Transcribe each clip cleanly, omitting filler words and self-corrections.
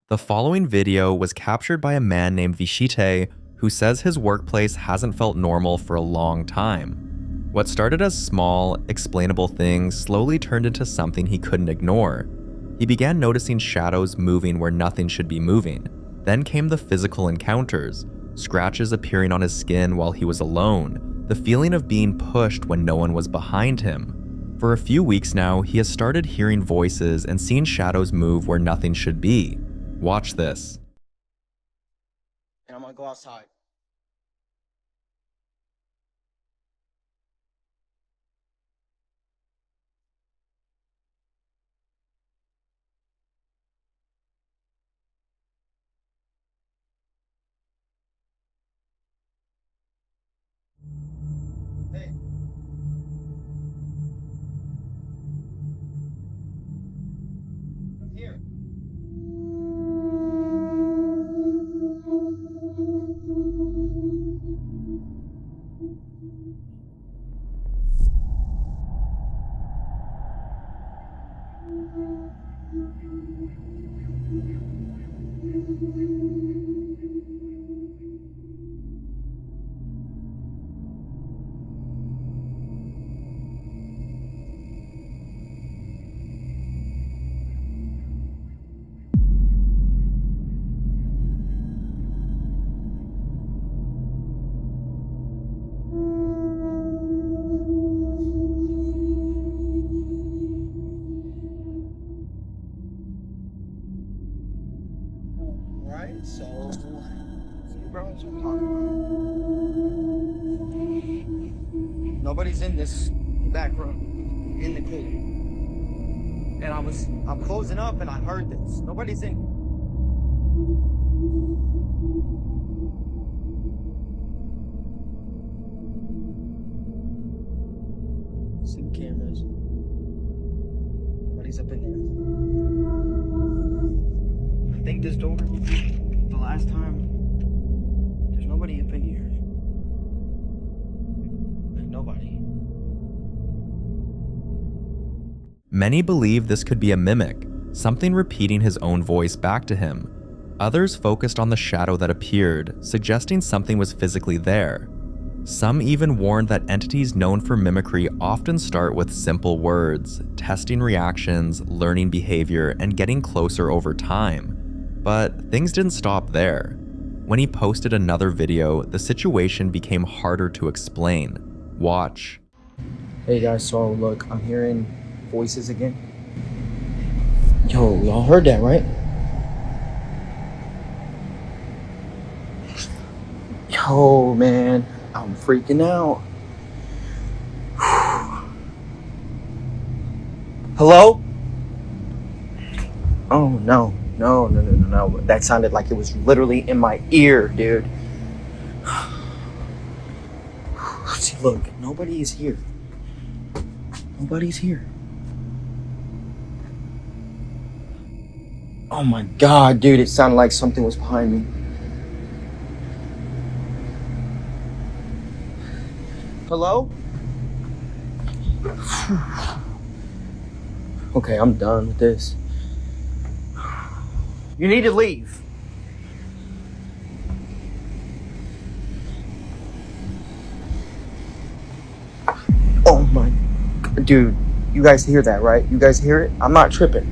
The following video was captured by a man named Vishite who says his workplace hasn't felt normal for a long time. What started as small, explainable things slowly turned into something he couldn't ignore. He began noticing shadows moving where nothing should be moving. Then came the physical encounters, scratches appearing on his skin while he was alone, the feeling of being pushed when no one was behind him. For a few weeks now, he has started hearing voices and seeing shadows move where nothing should be. Watch this. And I'm gonna go outside. Hey. I'm here. Alright, so bro, that's what I'm talking about. Nobody's in this back room, in the cave. And I'm closing up and I heard this. Nobody's in here. See the cameras. Nobody's up in there. I think this door, the last time, there's nobody up in here. Like, nobody. Many believe this could be a mimic, something repeating his own voice back to him. Others focused on the shadow that appeared, suggesting something was physically there. Some even warned that entities known for mimicry often start with simple words, testing reactions, learning behavior, and getting closer over time. But things didn't stop there. When he posted another video, the situation became harder to explain. Watch. Hey guys, so look, I'm hearing voices again. Yo, y'all heard that, right? Yo, man, I'm freaking out. Hello? Oh, no. No. That sounded like it was literally in my ear, dude. See, look, nobody is here. Nobody's here. Oh my god, dude, it sounded like something was behind me. Hello? Okay, I'm done with this. You need to leave. Oh my god, dude, you guys hear that, right? You guys hear it? I'm not tripping.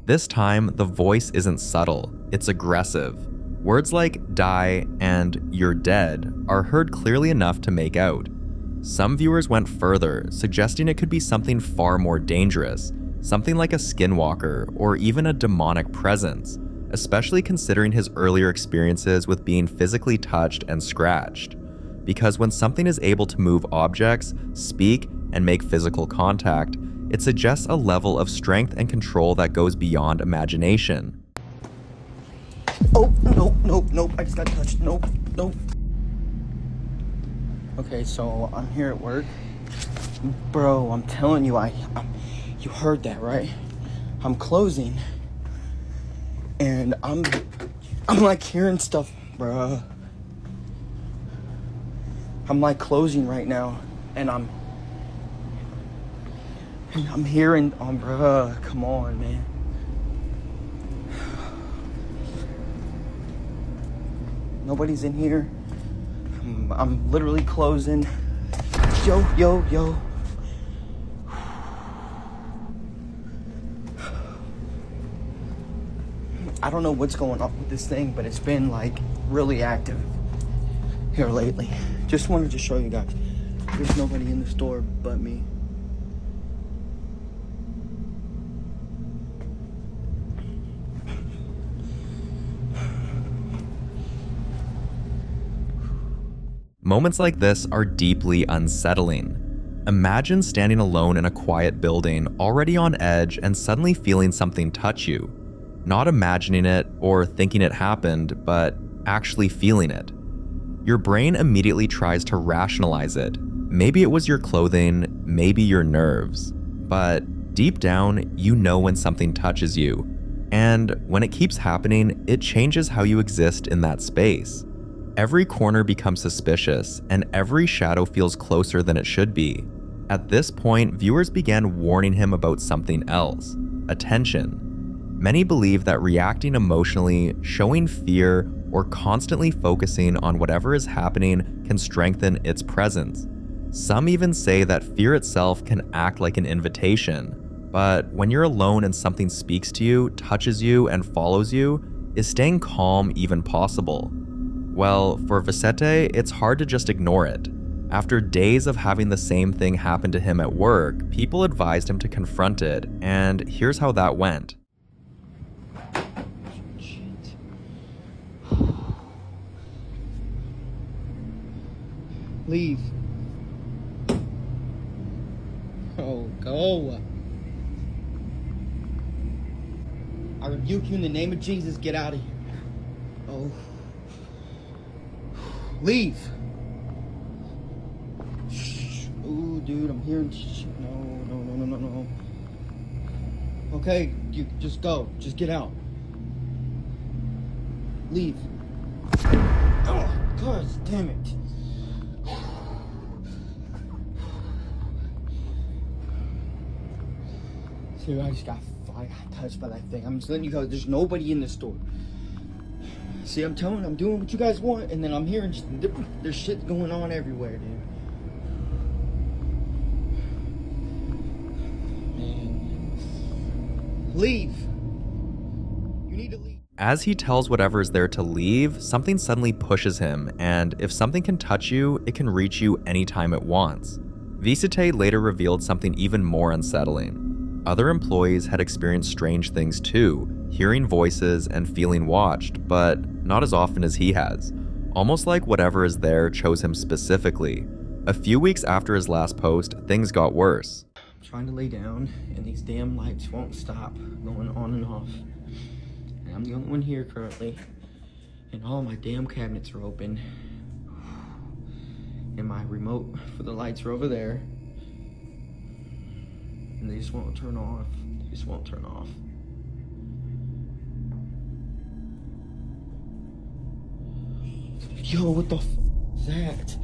This time, the voice isn't subtle, it's aggressive. Words like die and you're dead are heard clearly enough to make out. Some viewers went further, suggesting it could be something far more dangerous, something like a skinwalker or even a demonic presence, especially considering his earlier experiences with being physically touched and scratched. Because when something is able to move objects, speak, and make physical contact, it suggests a level of strength and control that goes beyond imagination. Oh, nope, I just got touched. Nope. Okay, so I'm here at work. Bro, I'm telling you, you heard that, right? I'm closing. And I'm like hearing stuff, bruh. I'm like closing right now, and And I'm hearing, oh, bruh, come on, man. Nobody's in here. I'm literally closing. Yo, yo, yo. I don't know what's going on with this thing, but it's been like really active here lately. Just wanted to show you guys. There's nobody in the store but me. Moments like this are deeply unsettling. Imagine standing alone in a quiet building, already on edge, and suddenly feeling something touch you. Not imagining it or thinking it happened, but actually feeling it. Your brain immediately tries to rationalize it. Maybe it was your clothing, maybe your nerves. But deep down, you know when something touches you. And when it keeps happening, it changes how you exist in that space. Every corner becomes suspicious, and every shadow feels closer than it should be. At this point, viewers began warning him about something else: attention. Many believe that reacting emotionally, showing fear, or constantly focusing on whatever is happening can strengthen its presence. Some even say that fear itself can act like an invitation. But when you're alone and something speaks to you, touches you, and follows you, is staying calm even possible? Well, for Vicente, it's hard to just ignore it. After days of having the same thing happen to him at work, people advised him to confront it, and here's how that went. Leave. Oh, go. I rebuke you in the name of Jesus. Get out of here. Oh. Leave. Shh. Ooh, dude, I'm hearing shit. No. Okay, you just go. Just get out. Leave. Oh, God damn it. See, I got touched by that thing. I'm just letting you go. There's nobody in the store. See, I'm doing what you guys want, and then I'm hearing there's shit going on everywhere, dude. Man. Leave. You need to leave. As he tells whatever's there to leave, something suddenly pushes him, and if something can touch you, it can reach you anytime it wants. Vicente later revealed something even more unsettling. Other employees had experienced strange things too, hearing voices and feeling watched, but not as often as he has. Almost like whatever is there chose him specifically. A few weeks after his last post, things got worse. I'm trying to lay down, and these damn lights won't stop going on and off. And I'm the only one here currently, and all my damn cabinets are open. And my remote for the lights are over there. And they just won't turn off. They just won't turn off. Yo, what the f is that?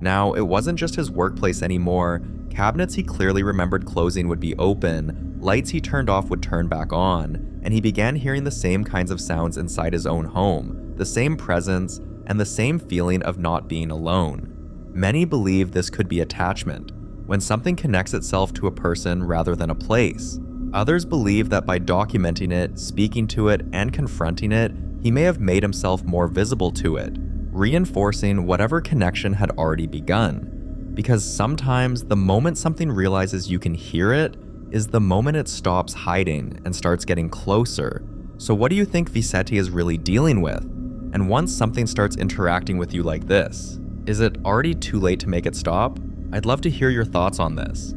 Now, it wasn't just his workplace anymore. Cabinets he clearly remembered closing would be open, lights he turned off would turn back on, and he began hearing the same kinds of sounds inside his own home, the same presence, and the same feeling of not being alone. Many believe this could be attachment, when something connects itself to a person rather than a place. Others believe that by documenting it, speaking to it, and confronting it, he may have made himself more visible to it, reinforcing whatever connection had already begun. Because sometimes the moment something realizes you can hear it is the moment it stops hiding and starts getting closer. So what do you think Vicente is really dealing with? And once something starts interacting with you like this, is it already too late to make it stop? I'd love to hear your thoughts on this.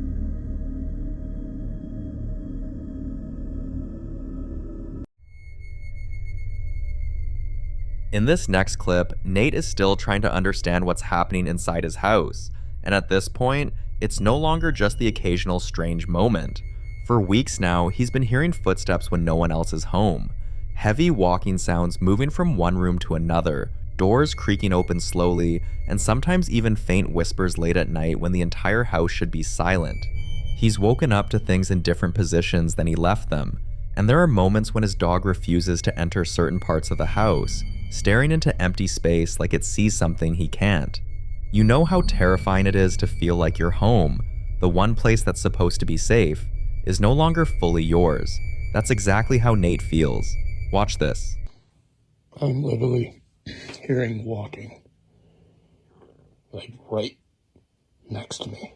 In this next clip, Nate is still trying to understand what's happening inside his house, and at this point, it's no longer just the occasional strange moment. For weeks now, he's been hearing footsteps when no one else is home. Heavy walking sounds moving from one room to another, doors creaking open slowly, and sometimes even faint whispers late at night when the entire house should be silent. He's woken up to things in different positions than he left them, and there are moments when his dog refuses to enter certain parts of the house, staring into empty space like it sees something he can't. You know how terrifying it is to feel like your home, the one place that's supposed to be safe, is no longer fully yours. That's exactly how Nate feels. Watch this. I'm literally hearing walking, like right next to me,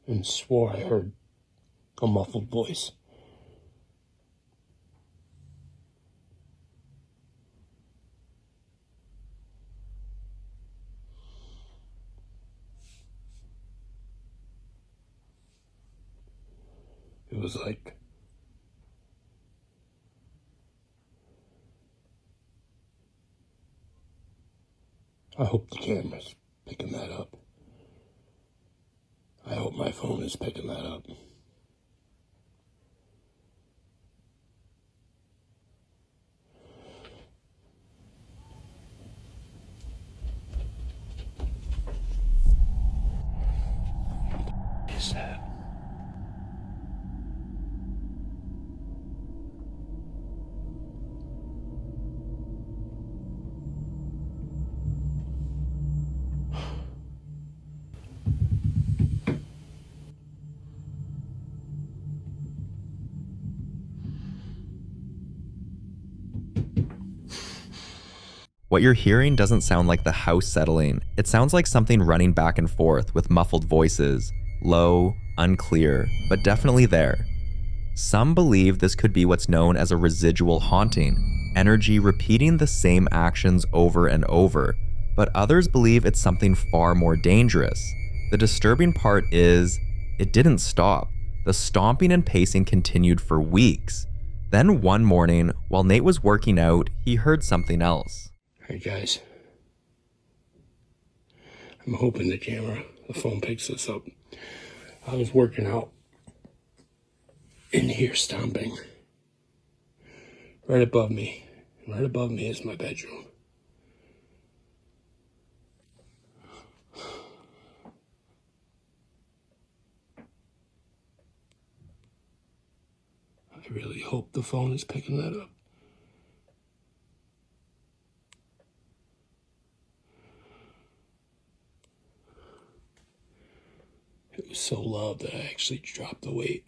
and swore I heard a muffled voice. It was like I hope the camera's picking that up. I hope my phone is picking that up. What is that? What you're hearing doesn't sound like the house settling. It sounds like something running back and forth with muffled voices, low, unclear, but definitely there. Some believe this could be what's known as a residual haunting, energy repeating the same actions over and over, but others believe it's something far more dangerous. The disturbing part is, it didn't stop. The stomping and pacing continued for weeks. Then one morning, while Nate was working out, he heard something else. Hey guys, I'm hoping the phone picks this up. I was working out in here stomping right above me. And right above me is my bedroom. I really hope the phone is picking that up. It was so loud that I actually dropped the weight.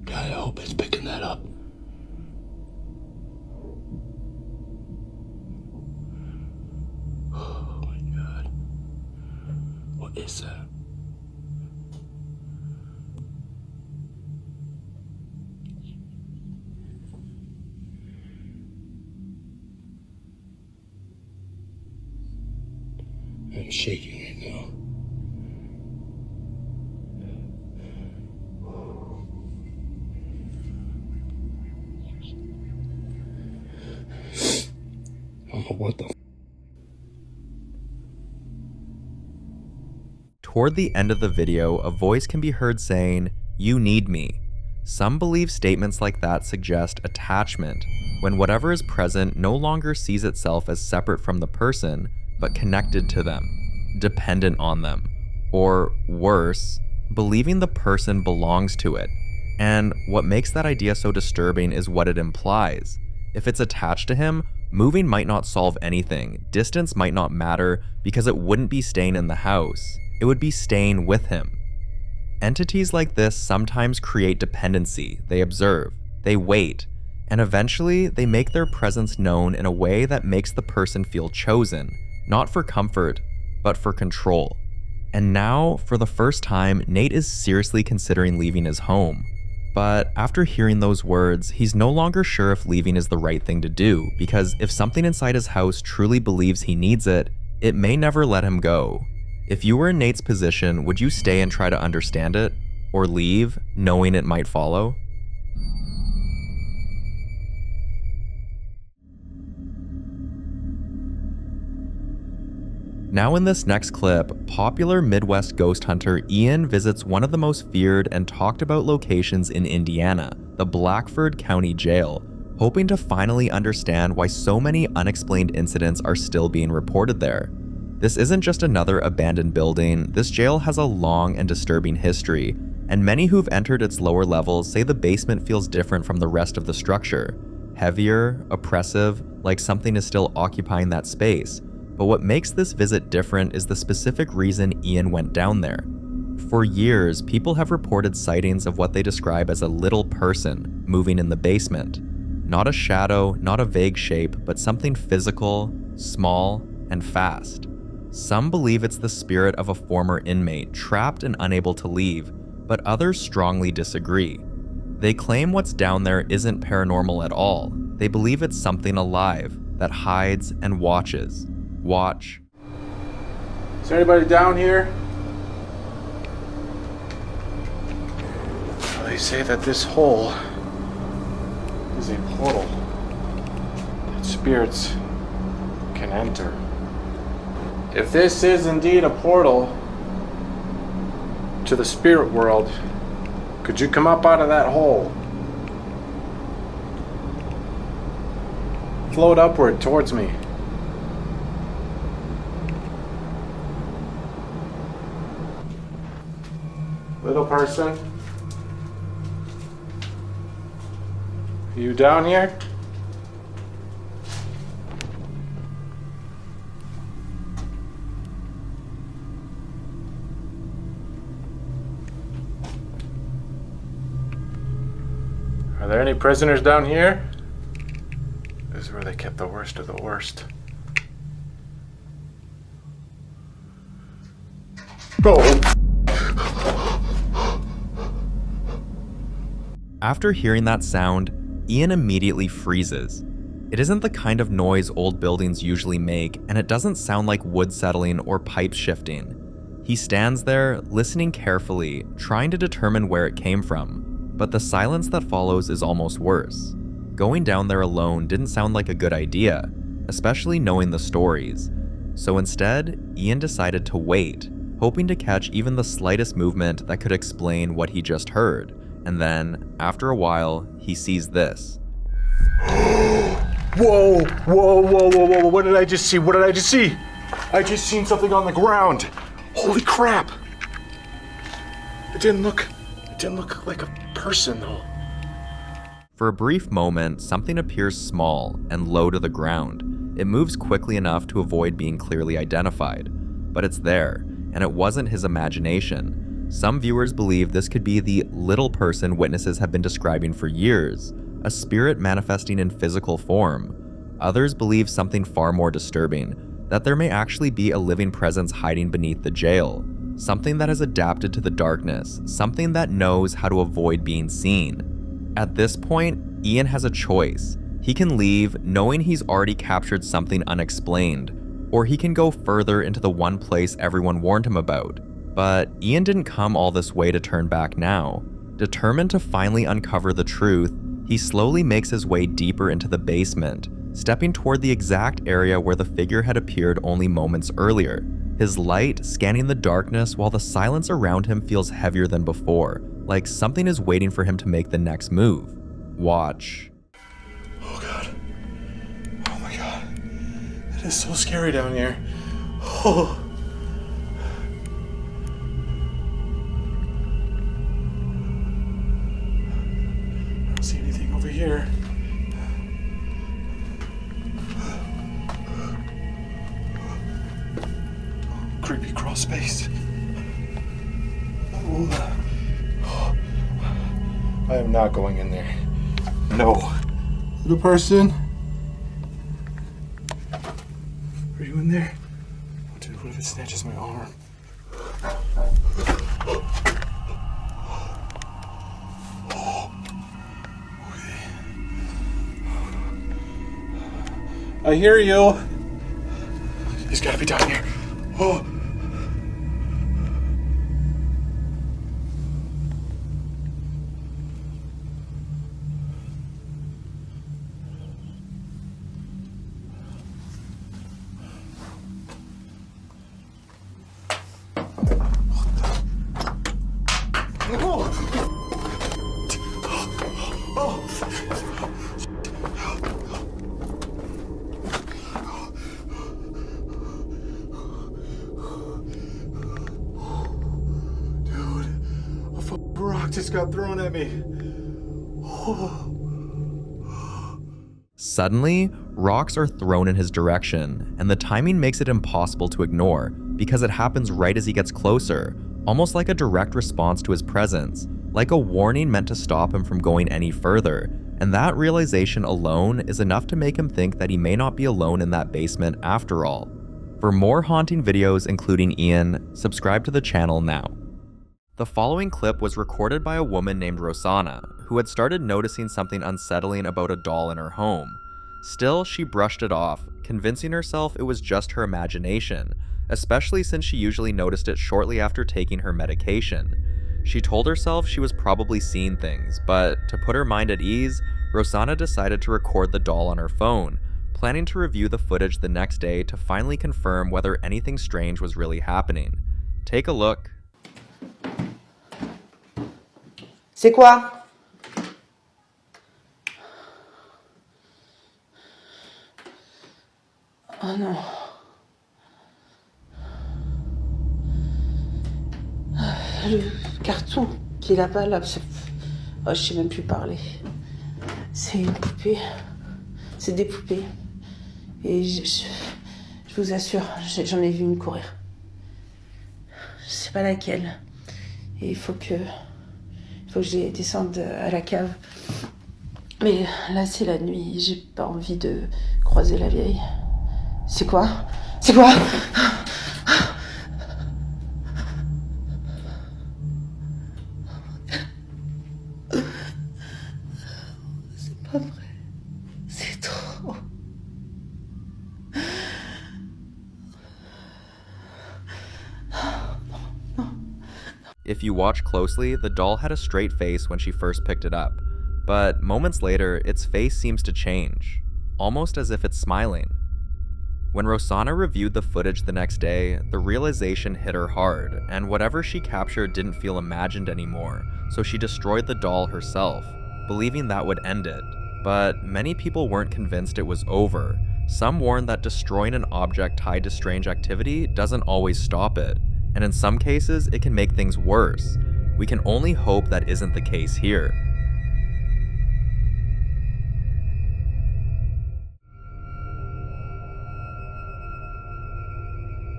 God, I hope it's picking that up. Oh my God. What is that? I'm shaking right now. I don't know what the Toward the end of the video, a voice can be heard saying, "You need me." Some believe statements like that suggest attachment, when whatever is present no longer sees itself as separate from the person, but connected to them, dependent on them, or worse, believing the person belongs to it. And what makes that idea so disturbing is what it implies. If it's attached to him, moving might not solve anything, distance might not matter because it wouldn't be staying in the house, it would be staying with him. Entities like this sometimes create dependency. They observe, they wait, and eventually they make their presence known in a way that makes the person feel chosen, not for comfort, but for control. And now, for the first time, Nate is seriously considering leaving his home. But after hearing those words, he's no longer sure if leaving is the right thing to do, because if something inside his house truly believes he needs it, it may never let him go. If you were in Nate's position, would you stay and try to understand it, or leave, knowing it might follow? Now in this next clip, popular Midwest ghost hunter Ian visits one of the most feared and talked about locations in Indiana, the Blackford County Jail, hoping to finally understand why so many unexplained incidents are still being reported there. This isn't just another abandoned building, this jail has a long and disturbing history, and many who've entered its lower levels say the basement feels different from the rest of the structure. Heavier, oppressive, like something is still occupying that space. But what makes this visit different is the specific reason Ian went down there. For years, people have reported sightings of what they describe as a little person moving in the basement. Not a shadow, not a vague shape, but something physical, small, and fast. Some believe it's the spirit of a former inmate trapped and unable to leave, but others strongly disagree. They claim what's down there isn't paranormal at all. They believe it's something alive that hides and watches. Watch. Is there anybody down here? Well, they say that this hole is a portal that spirits can enter. If this is indeed a portal to the spirit world, could you come up out of that hole? Float upward towards me. Little person, are you down here? Are there any prisoners down here? This is where they kept the worst of the worst. Go! After hearing that sound, Ian immediately freezes. It isn't the kind of noise old buildings usually make, and it doesn't sound like wood settling or pipes shifting. He stands there, listening carefully, trying to determine where it came from, but the silence that follows is almost worse. Going down there alone didn't sound like a good idea, especially knowing the stories. So instead, Ian decided to wait, hoping to catch even the slightest movement that could explain what he just heard. And then, after a while, he sees this. Whoa, whoa, whoa, whoa, whoa, what did I just see? What did I just see? I just seen something on the ground. Holy crap. It didn't look like a person though. For a brief moment, something appears small and low to the ground. It moves quickly enough to avoid being clearly identified. But it's there, and it wasn't his imagination. Some viewers believe this could be the little person witnesses have been describing for years, a spirit manifesting in physical form. Others believe something far more disturbing, that there may actually be a living presence hiding beneath the jail, something that has adapted to the darkness, something that knows how to avoid being seen. At this point, Ian has a choice. He can leave knowing he's already captured something unexplained, or he can go further into the one place everyone warned him about. But Ian didn't come all this way to turn back now. Determined to finally uncover the truth, he slowly makes his way deeper into the basement, stepping toward the exact area where the figure had appeared only moments earlier, his light scanning the darkness while the silence around him feels heavier than before, like something is waiting for him to make the next move. Watch. Oh god. Oh my god. It is so scary down here. Oh. I don't see anything over here. Creepy crawl space. Oh. I am not going in there. No. Little person? Are you in there? Oh, dude, what if it snatches my arm? I hear you. He's gotta be down here. Oh. Dude, a fucking rock just got thrown at me. Suddenly, rocks are thrown in his direction, and the timing makes it impossible to ignore because it happens right as he gets closer, almost like a direct response to his presence, like a warning meant to stop him from going any further. And that realization alone is enough to make him think that he may not be alone in that basement after all. For more haunting videos including Ian, subscribe to the channel now. The following clip was recorded by a woman named Rosanna, who had started noticing something unsettling about a doll in her home. Still, she brushed it off, convincing herself it was just her imagination, especially since she usually noticed it shortly after taking her medication. She told herself she was probably seeing things, but to put her mind at ease, Rosanna decided to record the doll on her phone, planning to review the footage the next day to finally confirm whether anything strange was really happening. Take a look. C'est quoi? Oh non. Le carton qui est là-bas, là, oh, je sais même plus parler. C'est une poupée. C'est des poupées. Et je vous assure, j'en ai vu une courir. Je sais pas laquelle. Et il faut que je descende à la cave. Mais là, c'est la nuit. J'ai pas envie de croiser la vieille. C'est quoi? C'est quoi? C'est pas vrai. C'est trop. If you watch closely, the doll had a straight face when she first picked it up, but moments later, its face seems to change, almost as if it's smiling. When Rosanna reviewed the footage the next day, the realization hit her hard, and whatever she captured didn't feel imagined anymore, so she destroyed the doll herself, believing that would end it. But many people weren't convinced it was over. Some warned that destroying an object tied to strange activity doesn't always stop it, and in some cases, it can make things worse. We can only hope that isn't the case here.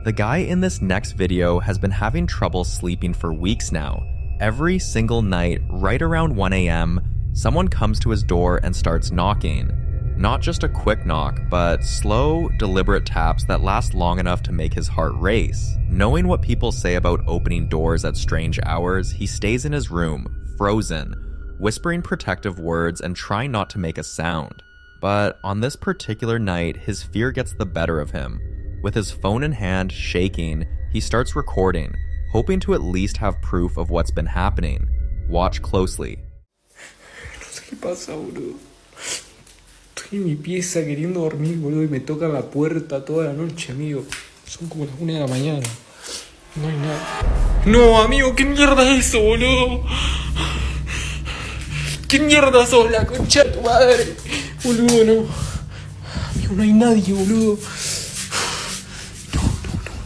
The guy in this next video has been having trouble sleeping for weeks now. Every single night, right around 1 a.m., someone comes to his door and starts knocking. Not just a quick knock, but slow, deliberate taps that last long enough to make his heart race. Knowing what people say about opening doors at strange hours, he stays in his room, frozen, whispering protective words and trying not to make a sound. But on this particular night, his fear gets the better of him. With his phone in hand, shaking, he starts recording, hoping to at least have proof of what's been happening. Watch closely. No sé qué pasa, boludo. Estoy en mi pieza queriendo dormir, boludo, y me toca la puerta toda la noche, amigo. Son como las 1 de la mañana. No hay nada. No, amigo, ¿qué mierda es eso, boludo? ¿Qué mierda sos, la concha de tu madre? Boludo, no. Amigo, no hay nadie, boludo.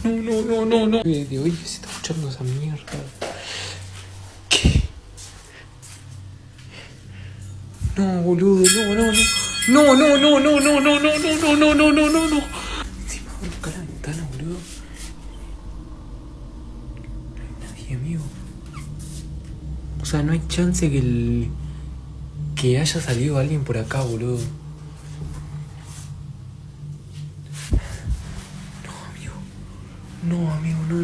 No. De hoy se está escuchando esa mierda. ¿Qué? No, boludo, no. No. Encima voy a buscar la ventana, boludo. No hay nadie, amigo. O sea, no hay chance que haya salido alguien por acá, boludo. No, amigo, no.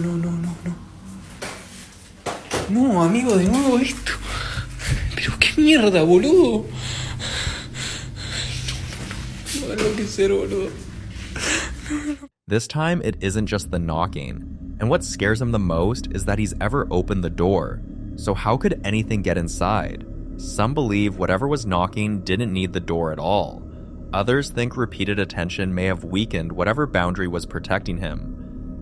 No, amigo, de nuevo esto. Pero qué mierda, boludo. No va a enloquecer, boludo. This time, it isn't just the knocking. And what scares him the most is that he's ever opened the door. So how could anything get inside? Some believe whatever was knocking didn't need the door at all. Others think repeated attention may have weakened whatever boundary was protecting him.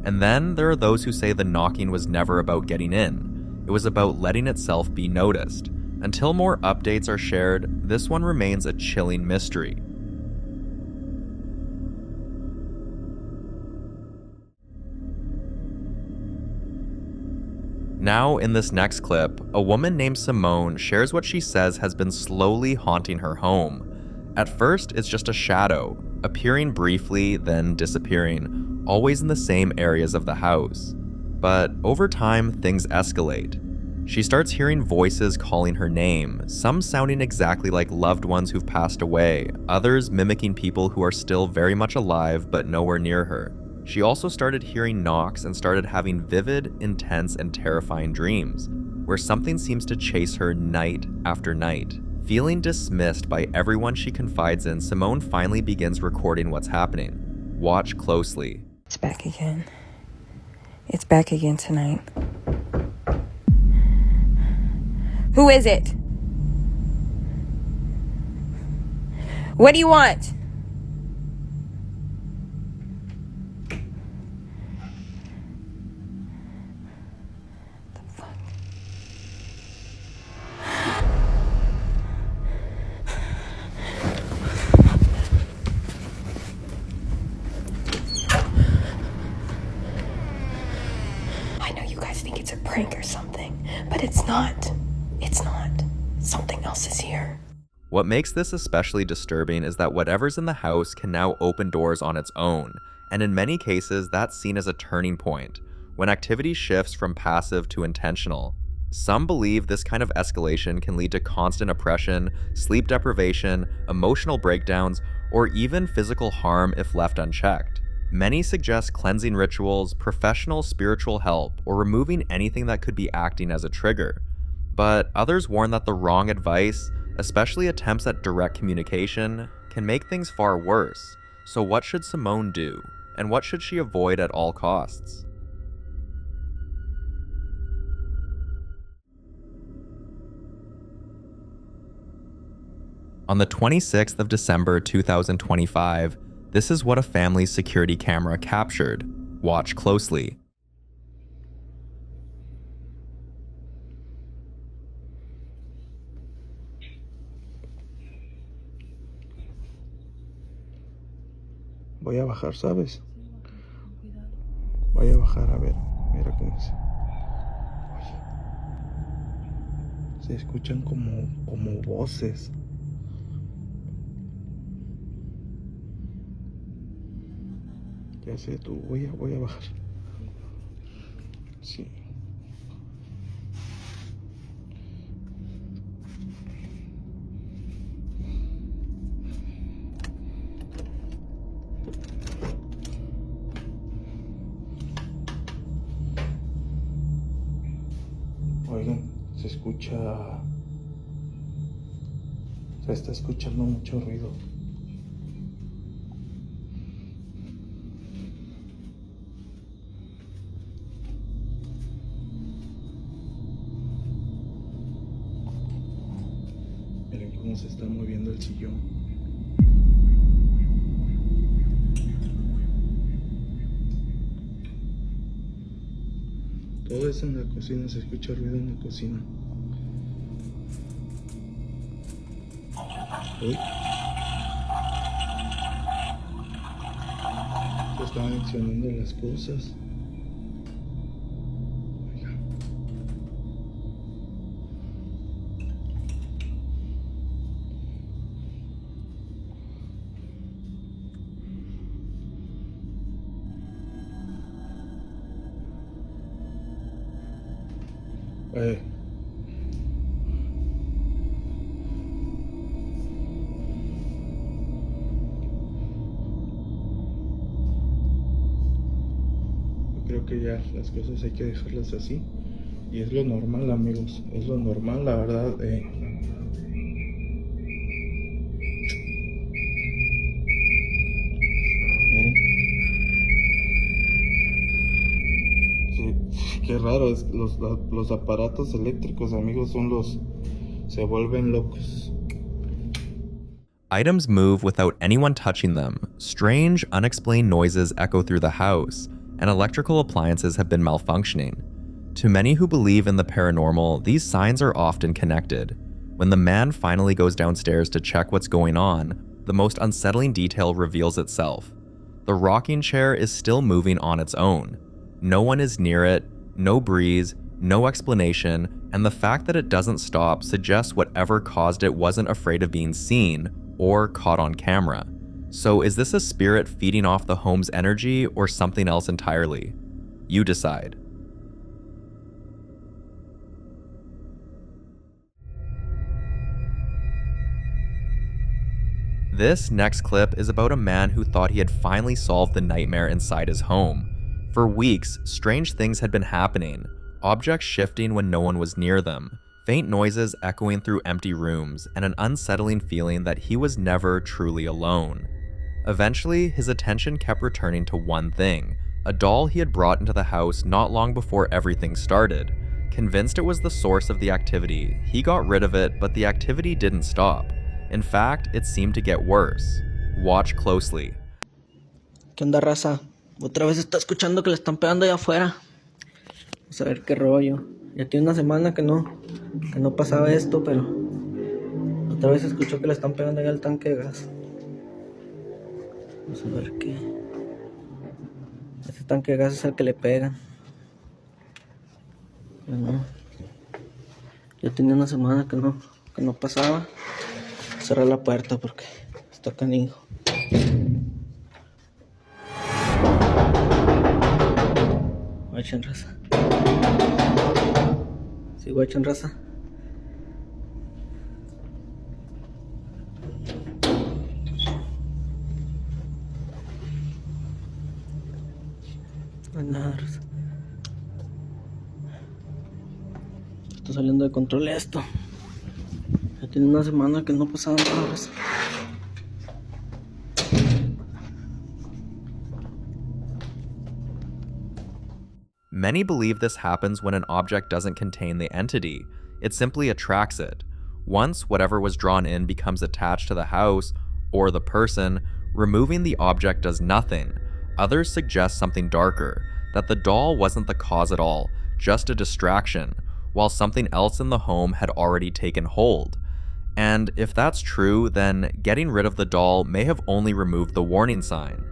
And then there are those who say the knocking was never about getting in. It was about letting itself be noticed. Until more updates are shared, this one remains a chilling mystery. Now, in this next clip, a woman named Simone shares what she says has been slowly haunting her home. At first, it's just a shadow, appearing briefly, then disappearing, always in the same areas of the house. But over time, things escalate. She starts hearing voices calling her name, some sounding exactly like loved ones who've passed away, others mimicking people who are still very much alive but nowhere near her. She also started hearing knocks and started having vivid, intense, and terrifying dreams, where something seems to chase her night after night. Feeling dismissed by everyone she confides in, Simone finally begins recording what's happening. Watch closely. It's back again. It's back again tonight. Who is it? What do you want? It's a prank or something, but it's not. It's not. Something else is here. What makes this especially disturbing is that whatever's in the house can now open doors on its own, and in many cases that's seen as a turning point, when activity shifts from passive to intentional. Some believe this kind of escalation can lead to constant oppression, sleep deprivation, emotional breakdowns, or even physical harm if left unchecked. Many suggest cleansing rituals, professional spiritual help, or removing anything that could be acting as a trigger. But others warn that the wrong advice, especially attempts at direct communication, can make things far worse. So what should Simone do? And what should she avoid at all costs? On the 26th of December 2025, this is what a family's security camera captured. Watch closely. Voy a bajar, ¿sabes? Voy a bajar, a ver. Mira cómo se... Oye. Se escuchan como voces. Ya sé, tú, voy a bajar. Sí. Oigan, se escucha... Se está escuchando mucho ruido. Miren cómo se está moviendo el sillón. Todo eso en la cocina, se escucha ruido en la cocina. Uy. Se están accionando las cosas. Oiga. Creo que ya las cosas hay que dejarlas así y es lo normal, amigos, es lo normal, la verdad. Miren, sí, qué raro, es los aparatos eléctricos, amigos, se vuelven locos. Items move without anyone touching them. Strange, unexplained noises echo through the house, and electrical appliances have been malfunctioning. To many who believe in the paranormal, these signs are often connected. When the man finally goes downstairs to check what's going on, the most unsettling detail reveals itself. The rocking chair is still moving on its own. No one is near it, no breeze, no explanation, and the fact that it doesn't stop suggests whatever caused it wasn't afraid of being seen or caught on camera. So is this a spirit feeding off the home's energy or something else entirely? You decide. This next clip is about a man who thought he had finally solved the nightmare inside his home. For weeks, strange things had been happening, objects shifting when no one was near them, faint noises echoing through empty rooms, and an unsettling feeling that he was never truly alone. Eventually, his attention kept returning to one thing, a doll he had brought into the house not long before everything started. Convinced it was the source of the activity, he got rid of it, but the activity didn't stop. In fact, it seemed to get worse. Watch closely. ¿Qué onda, raza? Otra vez está escuchando que le están pegando allá afuera. Vamos a ver qué rollo. Ya tiene una semana que no pasaba esto, pero otra vez escuchó que le están pegando allá al tanque de gas. Vamos a ver qué. Ese tanque de gas es el que le pegan. Bueno, ya tenía una semana que no pasaba. Cerrar la puerta porque está canijo. Guachen, raza. Sí, guachen, raza. No hay nada, raza. Está saliendo de control esto. Ya tiene una semana que no pasaba nada. Many believe this happens when an object doesn't contain the entity. It simply attracts it. Once whatever was drawn in becomes attached to the house or the person, removing the object does nothing. Others suggest something darker, that the doll wasn't the cause at all, just a distraction, while something else in the home had already taken hold. And if that's true, then getting rid of the doll may have only removed the warning sign.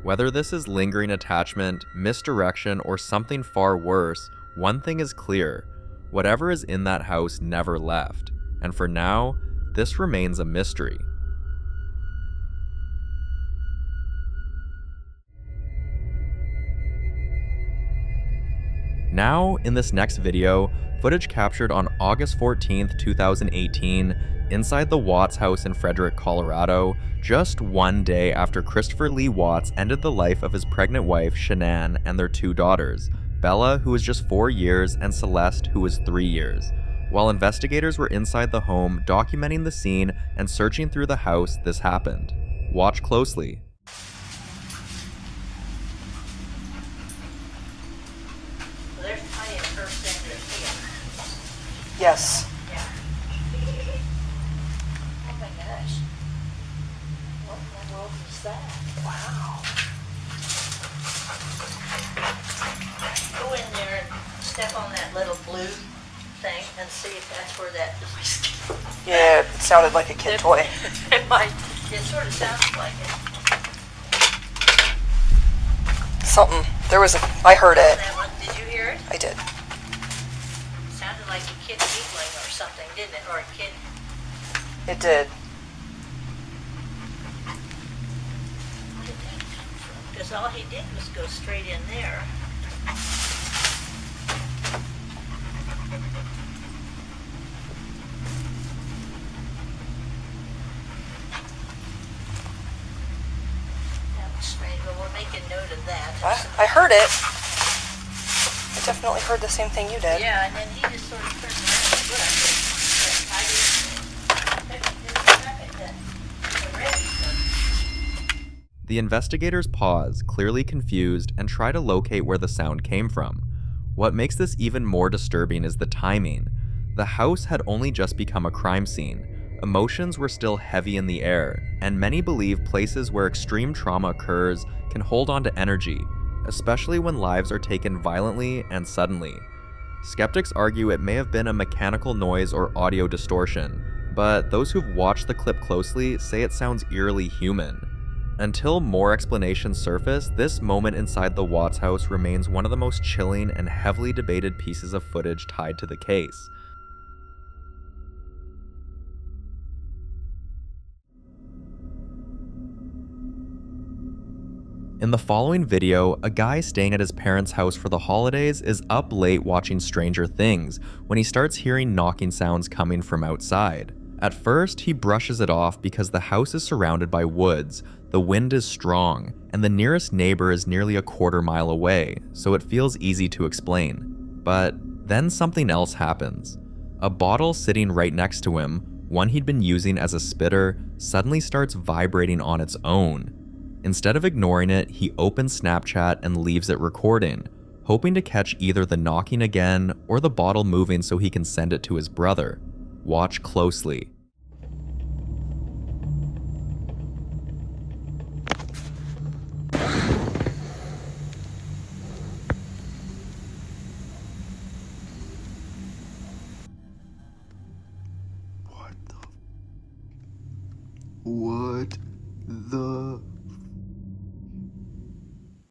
Whether this is lingering attachment, misdirection, or something far worse, one thing is clear. Whatever is in that house never left. And for now, this remains a mystery. Now, in this next video, footage captured on August 14th, 2018, inside the Watts house in Frederick, Colorado, just one day after Christopher Lee Watts ended the life of his pregnant wife, Shanann, and their two daughters, Bella, who was just 4 years, and Celeste, who was 3 years. While investigators were inside the home documenting the scene and searching through the house, this happened. Watch closely. Yes. Yeah. Oh my gosh. What in the world is that? Wow. Go in there and step on that little blue thing and see if that's where that noise came from. Yeah, it sounded like a kid toy. It might. It sort of sounds like it. Something. I heard it. That one, did you hear it? I did. Sounded like a kid giggling or something, didn't it? Or a kid. It did. Where did that come from? Because all he did was go straight in there. That was strange. Well, we'll make a note of that. I heard it. I definitely heard the same thing you did. Yeah, and then he just sort of turned around and looked. But I didn't expect it to. The investigators pause, clearly confused, and try to locate where the sound came from. What makes this even more disturbing is the timing. The house had only just become a crime scene. Emotions were still heavy in the air, and many believe places where extreme trauma occurs can hold on to energy, especially when lives are taken violently and suddenly. Skeptics argue it may have been a mechanical noise or audio distortion, but those who've watched the clip closely say it sounds eerily human. Until more explanations surface, this moment inside the Watts house remains one of the most chilling and heavily debated pieces of footage tied to the case. In the following video, a guy staying at his parents' house for the holidays is up late watching Stranger Things when he starts hearing knocking sounds coming from outside. At first, he brushes it off because the house is surrounded by woods, the wind is strong, and the nearest neighbor is nearly a quarter-mile away, so it feels easy to explain. But then something else happens. A bottle sitting right next to him, one he'd been using as a spitter, suddenly starts vibrating on its own. Instead of ignoring it, he opens Snapchat and leaves it recording, hoping to catch either the knocking again or the bottle moving so he can send it to his brother. Watch closely. What the?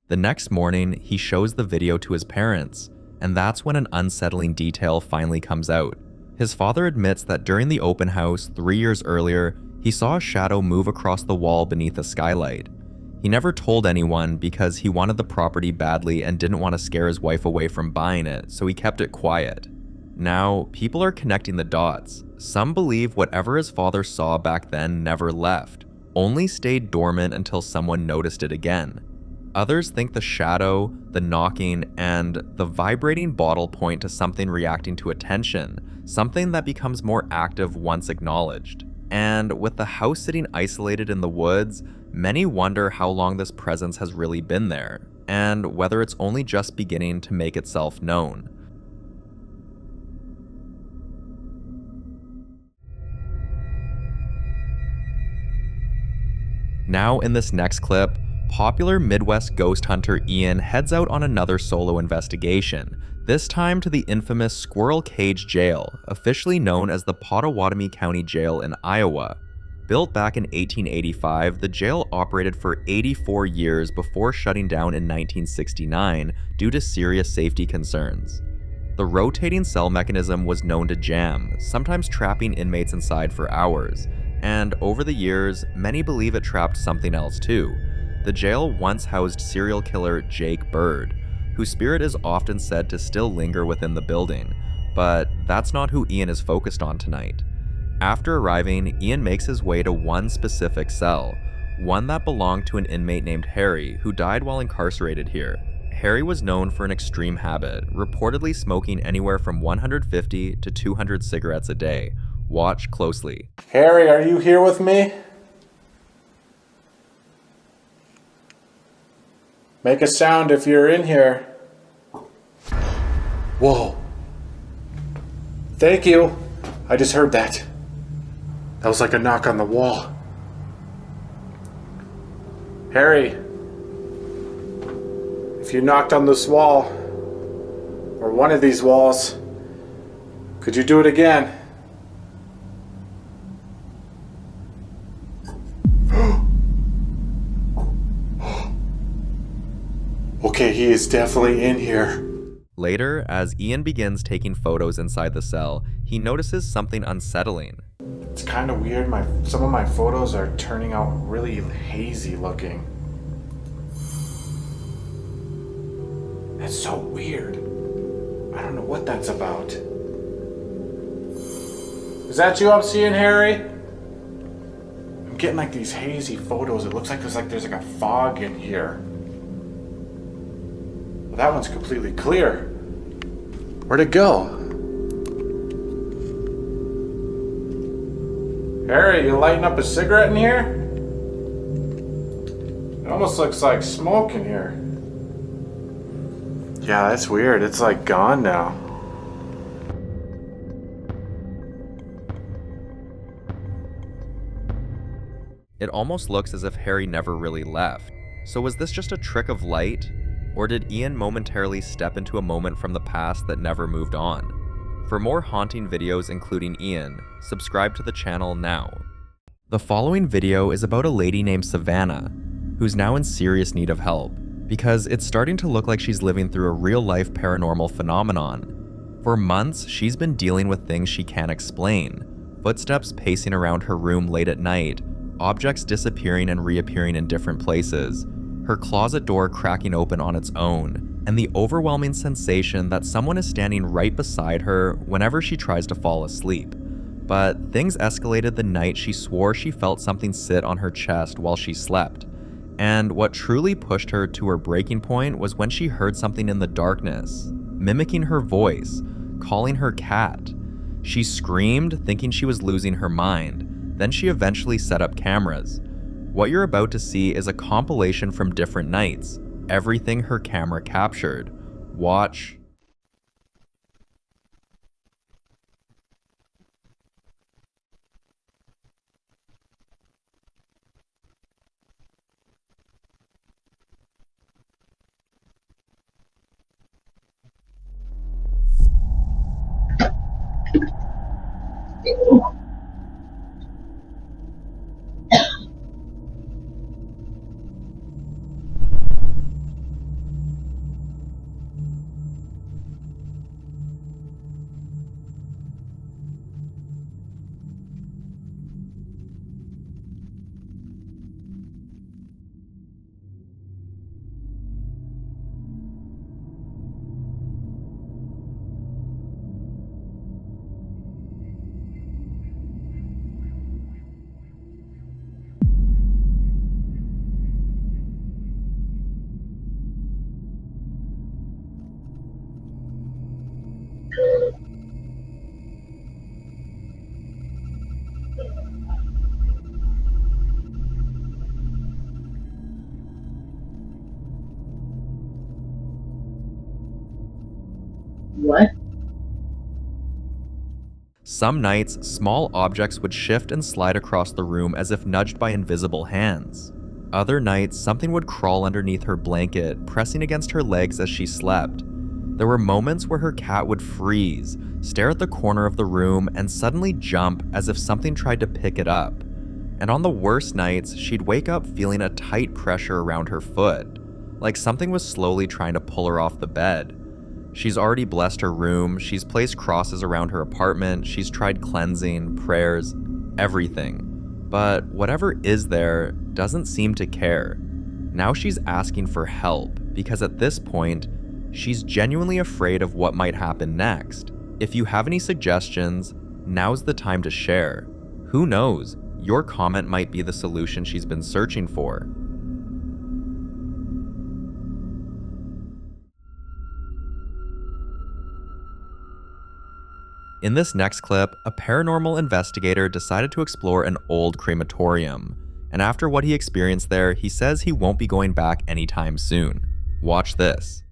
The next morning, he shows the video to his parents, and that's when an unsettling detail finally comes out. His father admits that during the open house 3 years earlier, he saw a shadow move across the wall beneath a skylight. He never told anyone because he wanted the property badly and didn't want to scare his wife away from buying it, so he kept it quiet. Now, people are connecting the dots. Some believe whatever his father saw back then never left, only stayed dormant until someone noticed it again. Others think the shadow, the knocking, and the vibrating bottle point to something reacting to attention, something that becomes more active once acknowledged. And with the house sitting isolated in the woods, many wonder how long this presence has really been there, and whether it's only just beginning to make itself known. Now in this next clip, popular Midwest ghost hunter Ian heads out on another solo investigation, this time to the infamous Squirrel Cage Jail, officially known as the Pottawatomie County Jail in Iowa. Built back in 1885, the jail operated for 84 years before shutting down in 1969 due to serious safety concerns. The rotating cell mechanism was known to jam, sometimes trapping inmates inside for hours, and over the years, many believe it trapped something else too. The jail once housed serial killer Jake Bird, whose spirit is often said to still linger within the building, but that's not who Ian is focused on tonight. After arriving, Ian makes his way to one specific cell, one that belonged to an inmate named Harry, who died while incarcerated here. Harry was known for an extreme habit, reportedly smoking anywhere from 150 to 200 cigarettes a day. Watch closely. Harry, are you here with me? Make a sound if you're in here. Whoa. Thank you. I just heard that. That was like a knock on the wall. Harry, if you knocked on this wall, or one of these walls, could you do it again? Okay, he is definitely in here. Later, as Ian begins taking photos inside the cell, he notices something unsettling. It's kind of weird. Some of my photos are turning out really hazy looking. That's so weird. I don't know what that's about. Is that you I'm seeing, Harry? I'm getting like these hazy photos. It looks like there's like a fog in here. Well, that one's completely clear. Where'd it go? Harry, you lighting up a cigarette in here? It almost looks like smoke in here. Yeah, that's weird. It's like gone now. It almost looks as if Harry never really left. So was this just a trick of light? Or did Ian momentarily step into a moment from the past that never moved on? For more haunting videos including Ian, subscribe to the channel now. The following video is about a lady named Savannah, who's now in serious need of help, because it's starting to look like she's living through a real-life paranormal phenomenon. For months, she's been dealing with things she can't explain. Footsteps pacing around her room late at night, objects disappearing and reappearing in different places, her closet door cracking open on its own, and the overwhelming sensation that someone is standing right beside her whenever she tries to fall asleep. But things escalated the night she swore she felt something sit on her chest while she slept. And what truly pushed her to her breaking point was when she heard something in the darkness, mimicking her voice, calling her cat. She screamed, thinking she was losing her mind. Then she eventually set up cameras. What you're about to see is a compilation from different nights, everything her camera captured. Watch. What? Some nights, small objects would shift and slide across the room as if nudged by invisible hands. Other nights, something would crawl underneath her blanket, pressing against her legs as she slept. There were moments where her cat would freeze, stare at the corner of the room, and suddenly jump as if something tried to pick it up. And on the worst nights, she'd wake up feeling a tight pressure around her foot, like something was slowly trying to pull her off the bed. She's already blessed her room, she's placed crosses around her apartment, she's tried cleansing, prayers, everything. But whatever is there doesn't seem to care. Now she's asking for help, because at this point, she's genuinely afraid of what might happen next. If you have any suggestions, now's the time to share. Who knows, your comment might be the solution she's been searching for. In this next clip, a paranormal investigator decided to explore an old crematorium, and after what he experienced there, he says he won't be going back anytime soon. Watch this.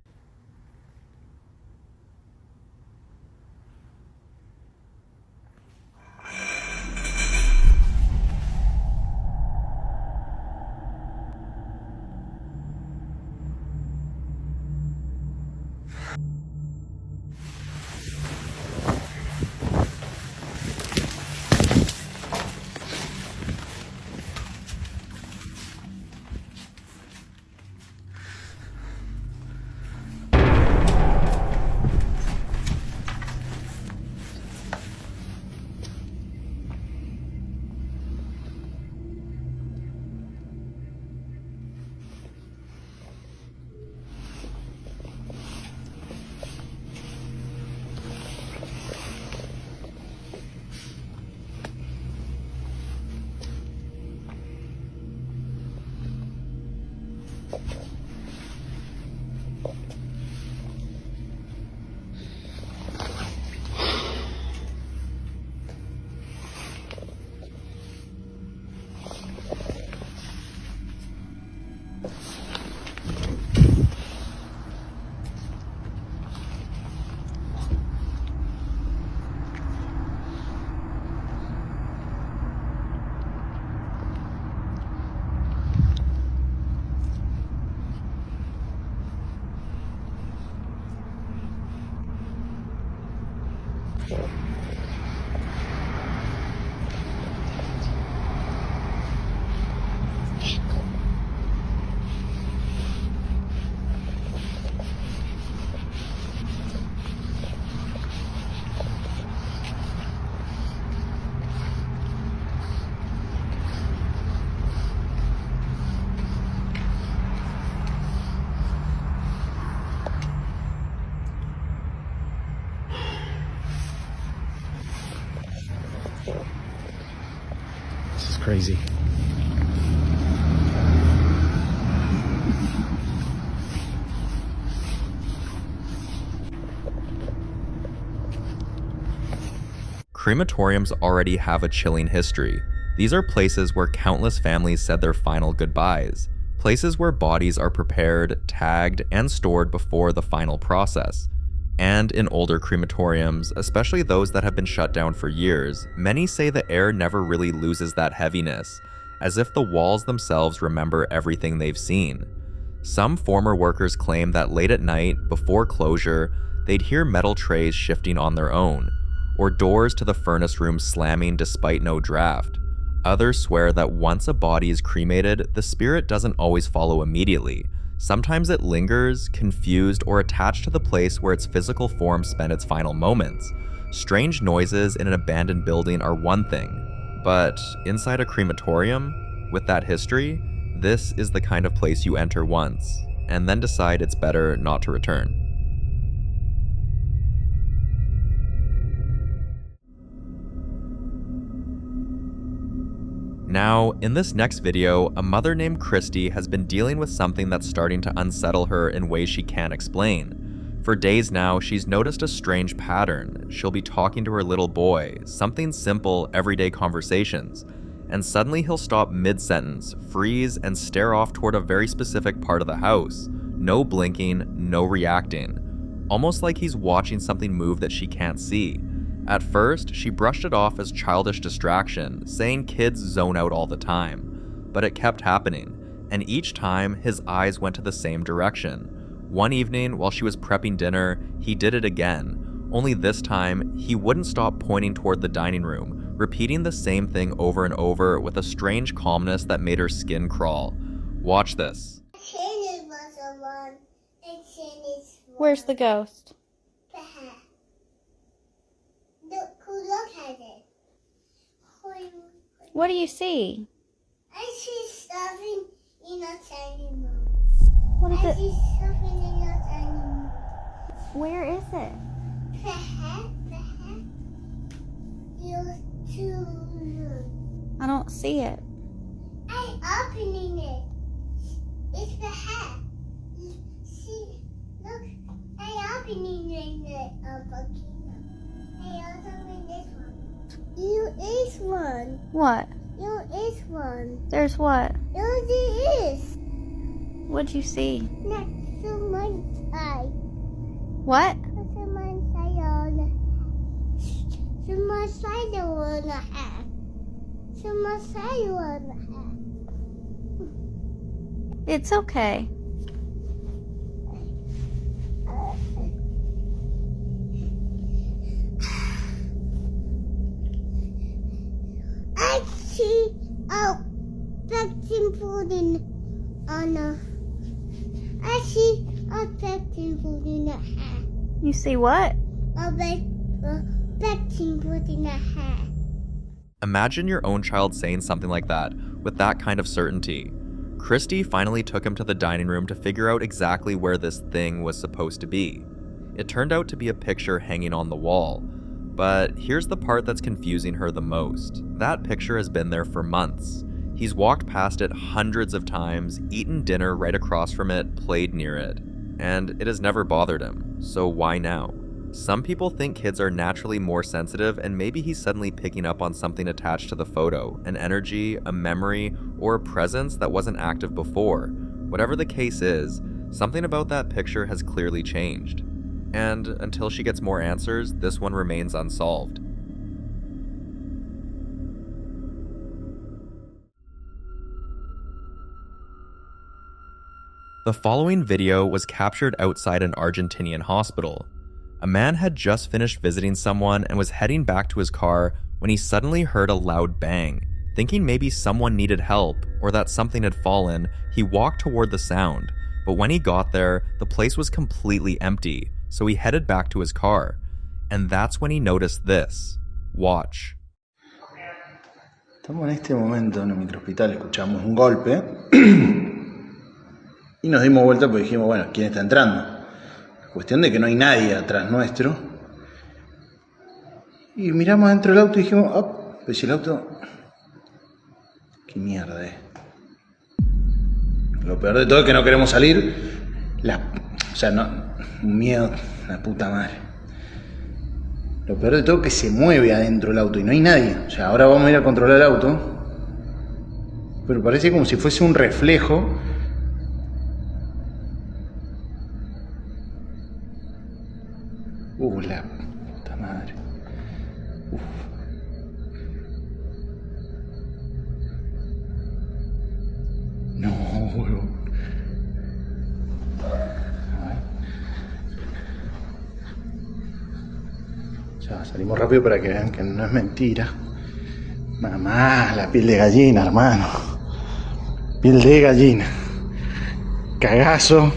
crazy. Crematoriums already have a chilling history. These are places where countless families said their final goodbyes. Places where bodies are prepared, tagged, and stored before the final process. And in older crematoriums, especially those that have been shut down for years, many say the air never really loses that heaviness, as if the walls themselves remember everything they've seen. Some former workers claim that late at night, before closure, they'd hear metal trays shifting on their own, or doors to the furnace room slamming despite no draft. Others swear that once a body is cremated, the spirit doesn't always follow immediately. Sometimes it lingers, confused, or attached to the place where its physical form spent its final moments. Strange noises in an abandoned building are one thing, but inside a crematorium, with that history, this is the kind of place you enter once, and then decide it's better not to return. Now, in this next video, a mother named Christy has been dealing with something that's starting to unsettle her in ways she can't explain. For days now, she's noticed a strange pattern. She'll be talking to her little boy, something simple, everyday conversations, and suddenly he'll stop mid-sentence, freeze, and stare off toward a very specific part of the house. No blinking, no reacting. Almost like he's watching something move that she can't see. At first, she brushed it off as childish distraction, saying kids zone out all the time. But it kept happening, and each time, his eyes went to the same direction. One evening, while she was prepping dinner, he did it again. Only this time, he wouldn't stop pointing toward the dining room, repeating the same thing over and over with a strange calmness that made her skin crawl. Watch this. Where's the ghost? Look at it. What do you see? I see something in a tiny room. What is I it? see something in a tiny room. Where is it? Perhaps, you're too rude. I don't see it. I'm opening it. It's the hat. See, look, I'm opening it. Hey, I'll open this one. You is one. What? You is one. There's what? You is. What'd you see? Next to my eye. What? Next to my side on the to my side on the hat. To my side on the hat. It's okay. I see a vacuum pudding on a. I see a vacuum pudding in a hat. You see what? A vacuum pudding in a hat. Imagine your own child saying something like that, with that kind of certainty. Christy finally took him to the dining room to figure out exactly where this thing was supposed to be. It turned out to be a picture hanging on the wall. But here's the part that's confusing her the most. That picture has been there for months. He's walked past it hundreds of times, eaten dinner right across from it, played near it. And it has never bothered him, so why now? Some people think kids are naturally more sensitive, and maybe he's suddenly picking up on something attached to the photo, an energy, a memory, or a presence that wasn't active before. Whatever the case is, something about that picture has clearly changed. And until she gets more answers, this one remains unsolved. The following video was captured outside an Argentinian hospital. A man had just finished visiting someone and was heading back to his car when he suddenly heard a loud bang. Thinking maybe someone needed help or that something had fallen, he walked toward the sound. But when he got there, the place was completely empty. So he headed back to his car, and that's when he noticed this. Watch. Estamos en este momento en el microhospital, escuchamos un golpe y nos dimos vuelta porque dijimos, bueno, ¿quién está entrando? Cuestión de que no hay nadie atrás nuestro. Y miramos dentro del auto y dijimos, oh, pues si el auto Qué mierda, Lo peor de todo es que no queremos salir. O sea, no. Un miedo, la puta madre. Lo peor de todo es que se mueve adentro el auto y no hay nadie. O sea, ahora vamos a ir a controlar el auto. Pero parece como si fuese un reflejo. La puta madre. No, huevón. Ya, salimos rápido para que vean que no es mentira. Mamá, la piel de gallina, hermano. Piel de gallina. Cagazo.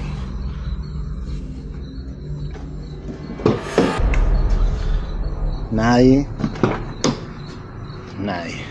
Nadie. Nadie.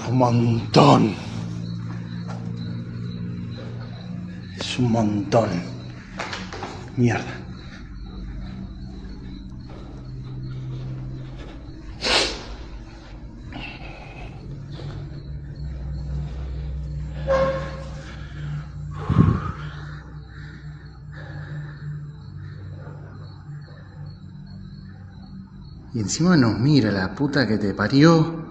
Un montón. Es un montón. Mierda. Y encima nos mira la puta que te parió.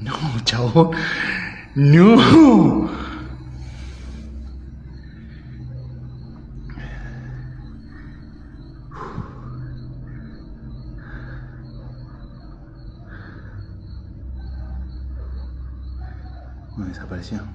No, chabón. No. Desapareció.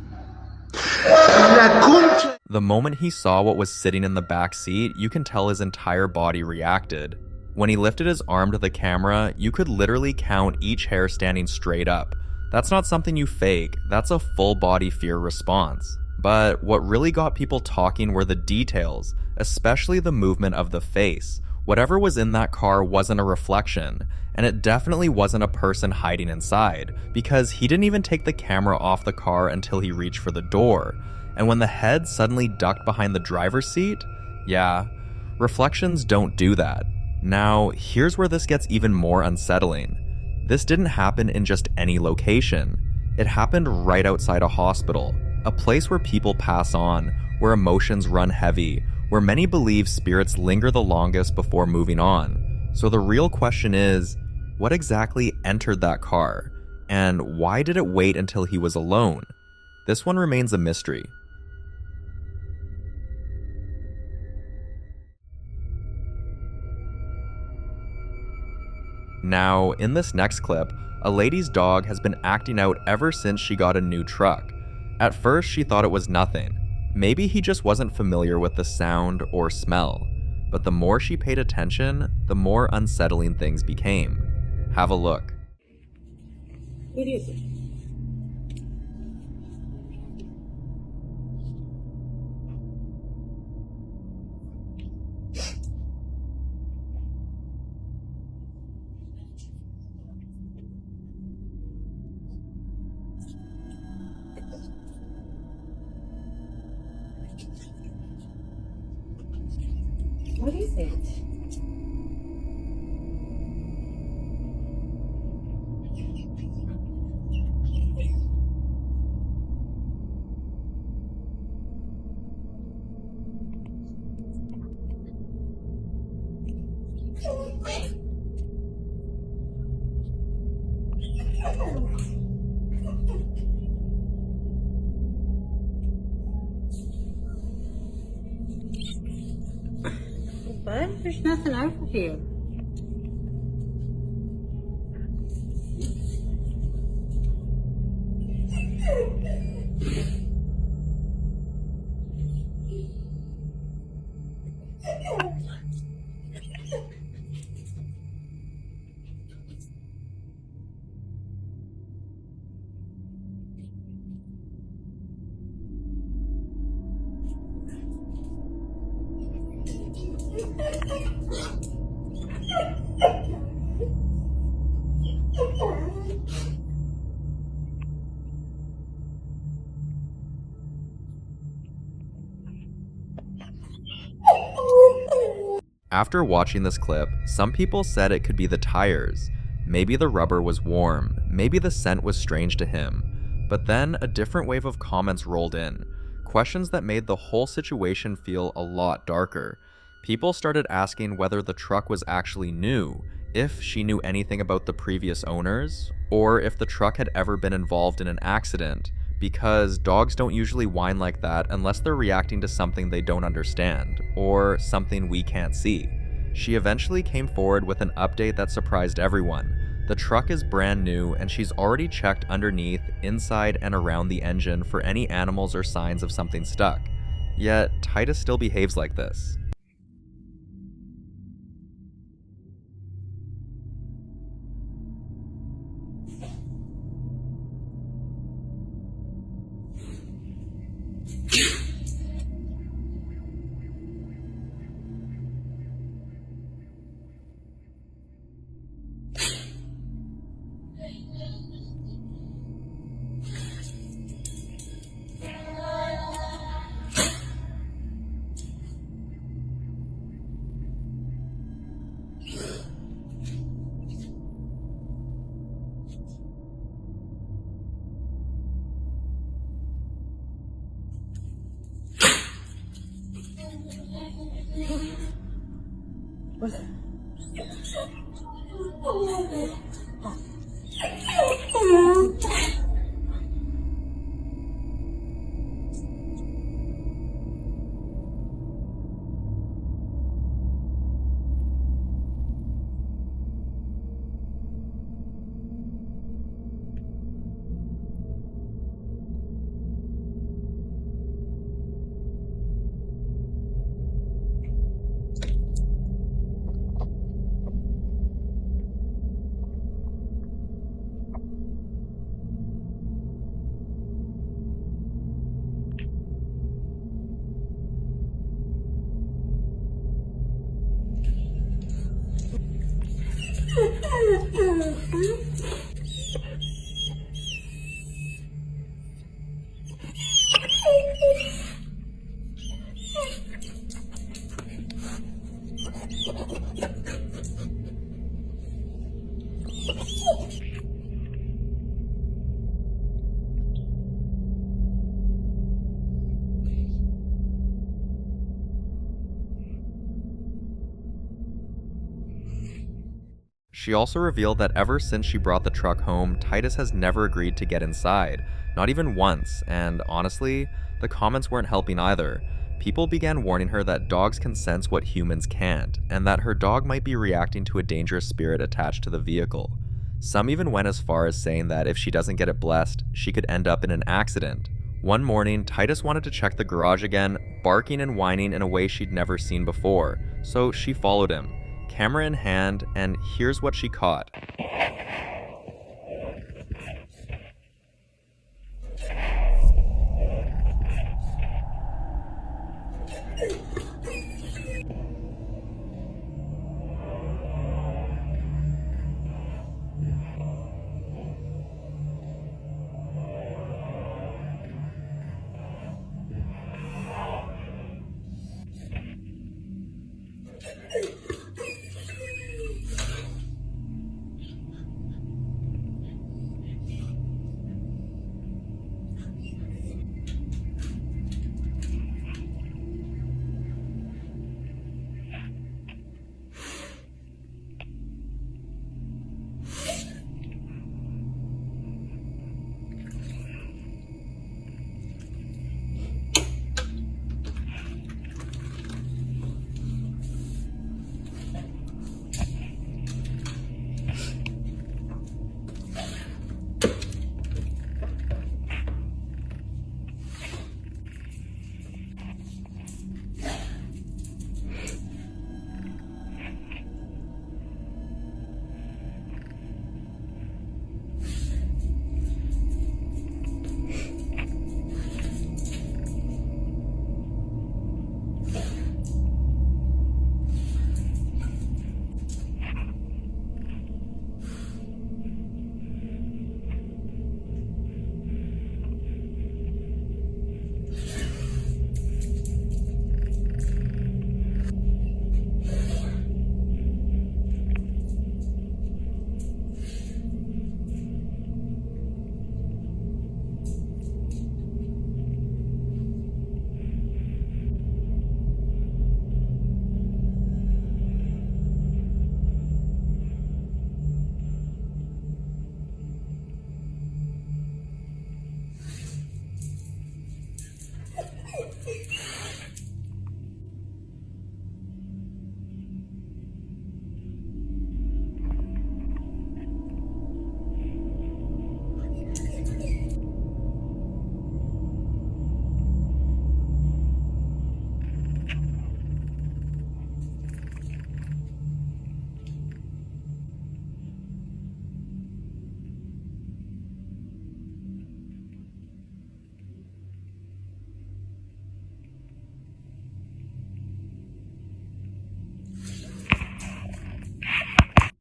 La concha. The moment he saw what was sitting in the back seat, you can tell his entire body reacted. When he lifted his arm to the camera, you could literally count each hair standing straight up. That's not something you fake, that's a full body fear response. But what really got people talking were the details, especially the movement of the face. Whatever was in that car wasn't a reflection, and it definitely wasn't a person hiding inside, because he didn't even take the camera off the car until he reached for the door. And when the head suddenly ducked behind the driver's seat, yeah, reflections don't do that. Now, here's where this gets even more unsettling. This didn't happen in just any location. It happened right outside a hospital, a place where people pass on, where emotions run heavy, where many believe spirits linger the longest before moving on. So the real question is, what exactly entered that car? And why did it wait until he was alone? This one remains a mystery. Now, in this next clip, a lady's dog has been acting out ever since she got a new truck. At first, she thought it was nothing. Maybe he just wasn't familiar with the sound or smell. But the more she paid attention, the more unsettling things became. Have a look. What is it? What is it? Bud, there's nothing over here. After watching this clip, some people said it could be the tires. Maybe the rubber was warm, maybe the scent was strange to him. But then a different wave of comments rolled in, questions that made the whole situation feel a lot darker. People started asking whether the truck was actually new, if she knew anything about the previous owners, or if the truck had ever been involved in an accident, because dogs don't usually whine like that unless they're reacting to something they don't understand, or something we can't see. She eventually came forward with an update that surprised everyone. The truck is brand new, and she's already checked underneath, inside, and around the engine for any animals or signs of something stuck. Yet, Titus still behaves like this. She also revealed that ever since she brought the truck home, Titus has never agreed to get inside, not even once, and honestly, the comments weren't helping either. People began warning her that dogs can sense what humans can't, and that her dog might be reacting to a dangerous spirit attached to the vehicle. Some even went as far as saying that if she doesn't get it blessed, she could end up in an accident. One morning, Titus wanted to check the garage again, barking and whining in a way she'd never seen before, so she followed him, camera in hand, and here's what she caught.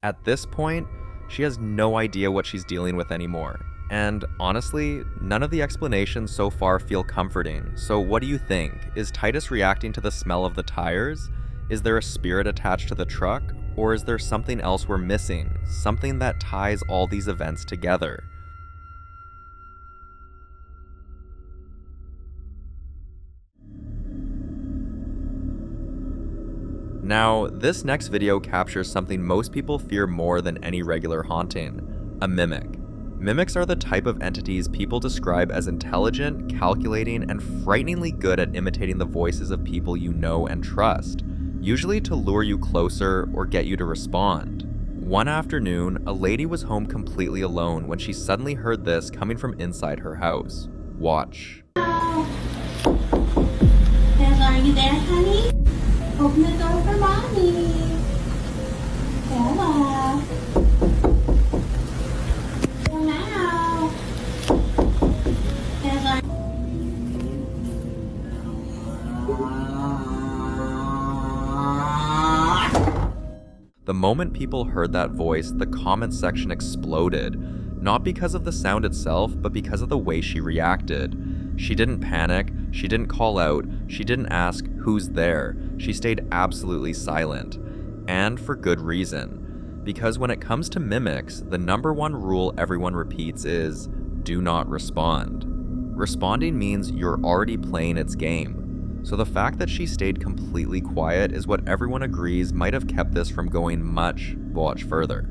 At this point, she has no idea what she's dealing with anymore. And honestly, none of the explanations so far feel comforting. So what do you think? Is Titus reacting to the smell of the tires? Is there a spirit attached to the truck? Or is there something else we're missing? Something that ties all these events together? Now, this next video captures something most people fear more than any regular haunting: a mimic. Mimics are the type of entities people describe as intelligent, calculating, and frighteningly good at imitating the voices of people you know and trust, usually to lure you closer or get you to respond. One afternoon, a lady was home completely alone when she suddenly heard this coming from inside her house. Watch. Are you there, honey? Open the door for mommy. Bella. Come out. Bella. The moment people heard that voice, the comment section exploded. Not because of the sound itself, but because of the way she reacted. She didn't panic, she didn't call out, she didn't ask who's there. She stayed absolutely silent. And for good reason. Because when it comes to mimics, the number one rule everyone repeats is, do not respond. Responding means you're already playing its game. So the fact that she stayed completely quiet is what everyone agrees might have kept this from going much further.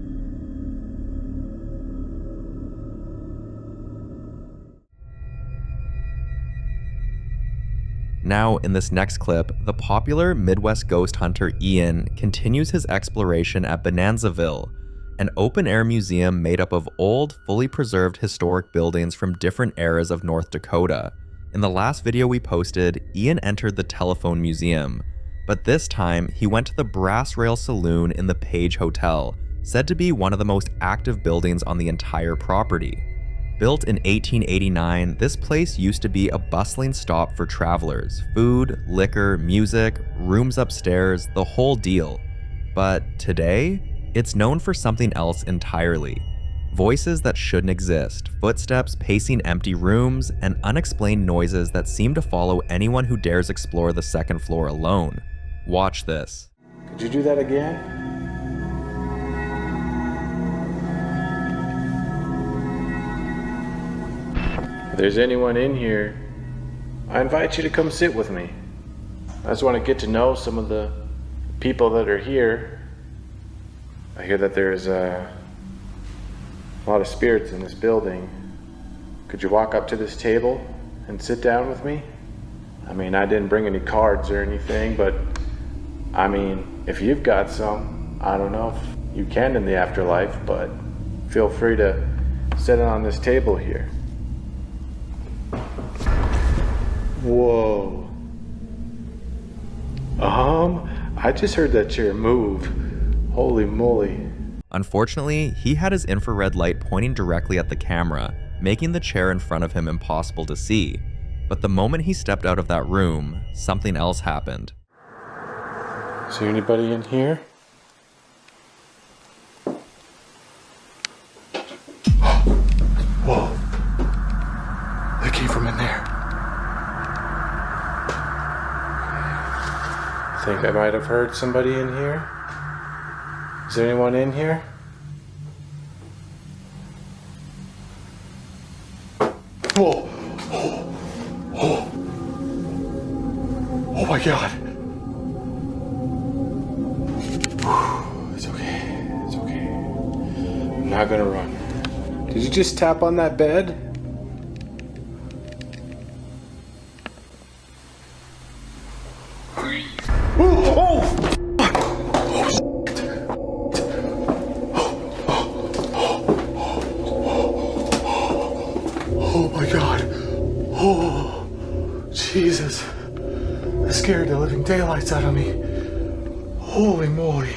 Now, in this next clip, the popular Midwest ghost hunter Ian continues his exploration at Bonanzaville, an open-air museum made up of old, fully preserved historic buildings from different eras of North Dakota. In the last video we posted, Ian entered the Telephone Museum, but this time he went to the Brass Rail Saloon in the Page Hotel, said to be one of the most active buildings on the entire property. Built in 1889, this place used to be a bustling stop for travelers. Food, liquor, music, rooms upstairs, the whole deal. But today, it's known for something else entirely. Voices that shouldn't exist, footsteps pacing empty rooms, and unexplained noises that seem to follow anyone who dares explore the second floor alone. Watch this. Could you do that again? If there's anyone in here, I invite you to come sit with me. I just want to get to know some of the people that are here. I hear that there's a lot of spirits in this building. Could you walk up to this table and sit down with me? I mean, I didn't bring any cards or anything, but I mean, if you've got some, I don't know if you can in the afterlife, but feel free to sit on this table here. Whoa. I just heard that chair move. Holy moly. Unfortunately, he had his infrared light pointing directly at the camera, making the chair in front of him impossible to see. But the moment he stepped out of that room, something else happened. Is there anybody in here? Whoa. That came from in there. I think I might have heard somebody in here. Is there anyone in here? Whoa! Oh my God! It's okay. It's okay. I'm not gonna run. Did you just tap on that bed? Oh my God. Oh, Jesus. That scared the living daylights out of me. Holy moly.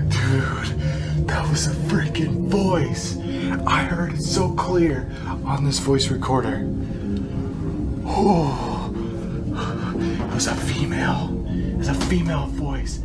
Dude, that was a freaking voice. I heard it so clear on this voice recorder. Oh, it was a female. It was a female voice.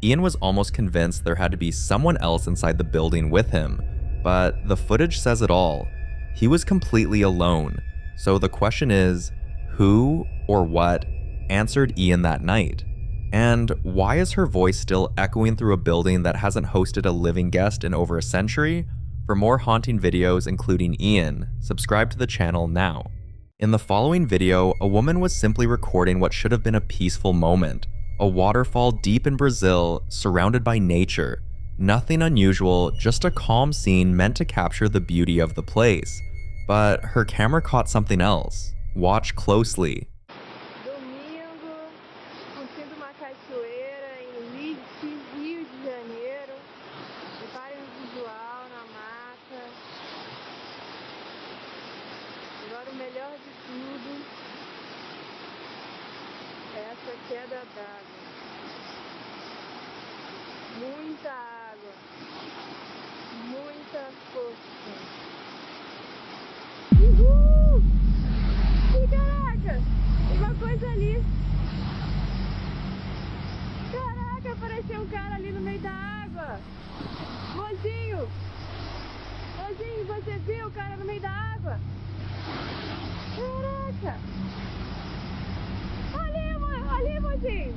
Ian was almost convinced there had to be someone else inside the building with him, but the footage says it all. He was completely alone, so the question is, who or what answered Ian that night? And why is her voice still echoing through a building that hasn't hosted a living guest in over a century? For more haunting videos including Ian, subscribe to the channel now. In the following video, a woman was simply recording what should have been a peaceful moment. A waterfall deep in Brazil, surrounded by nature. Nothing unusual, just a calm scene meant to capture the beauty of the place. But her camera caught something else. Watch closely. Domingo, curtindo uma cachoeira em Leeds, Rio de Janeiro. Reparem no visual, na mata. Agora o melhor de tudo é essa queda d'água. Muita água, muita força. Uhul! Ih, caraca! Uma coisa ali. Caraca, apareceu um cara ali no meio da água. Mozinho! Mozinho, você viu o cara no meio da água? Caraca! Ali, mozinho!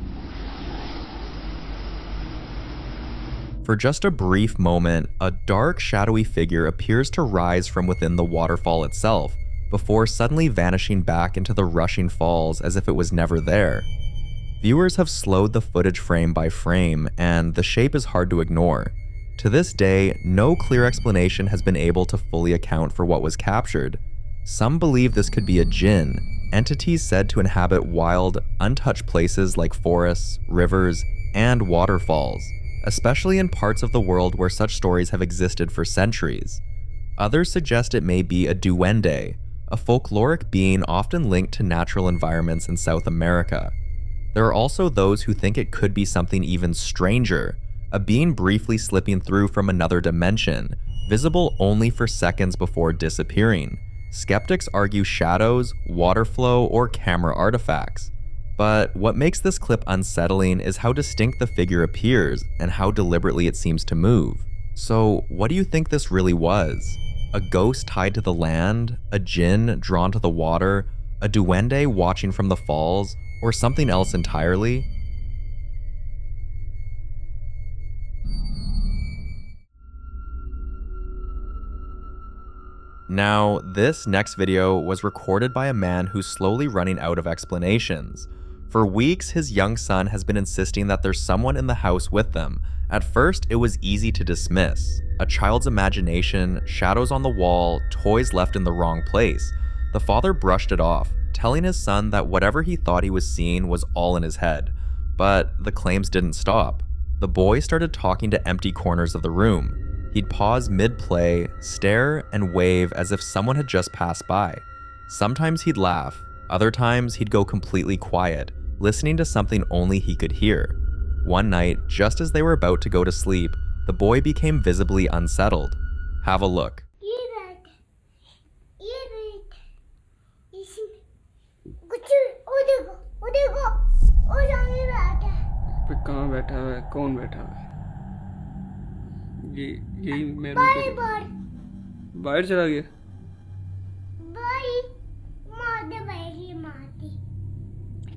For just a brief moment, a dark, shadowy figure appears to rise from within the waterfall itself, before suddenly vanishing back into the rushing falls as if it was never there. Viewers have slowed the footage frame by frame, and the shape is hard to ignore. To this day, no clear explanation has been able to fully account for what was captured. Some believe this could be a jinn, entities said to inhabit wild, untouched places like forests, rivers, and waterfalls, especially in parts of the world where such stories have existed for centuries. Others suggest it may be a duende, a folkloric being often linked to natural environments in South America. There are also those who think it could be something even stranger, a being briefly slipping through from another dimension, visible only for seconds before disappearing. Skeptics argue shadows, water flow, or camera artifacts. But what makes this clip unsettling is how distinct the figure appears and how deliberately it seems to move. So what do you think this really was? A ghost tied to the land? A jinn drawn to the water? A duende watching from the falls? Or something else entirely? Now, this next video was recorded by a man who's slowly running out of explanations. For weeks, his young son has been insisting that there's someone in the house with them. At first, it was easy to dismiss. A child's imagination, shadows on the wall, toys left in the wrong place. The father brushed it off, telling his son that whatever he thought he was seeing was all in his head. But the claims didn't stop. The boy started talking to empty corners of the room. He'd pause mid-play, stare, and wave as if someone had just passed by. Sometimes he'd laugh, other times he'd go completely quiet, listening to something only he could hear. One night, just as they were about to go to sleep, the boy became visibly unsettled. Have a look. कहाँ बैठा हुआ है कौन बैठा हुआ है यही मैं बाहर चला गया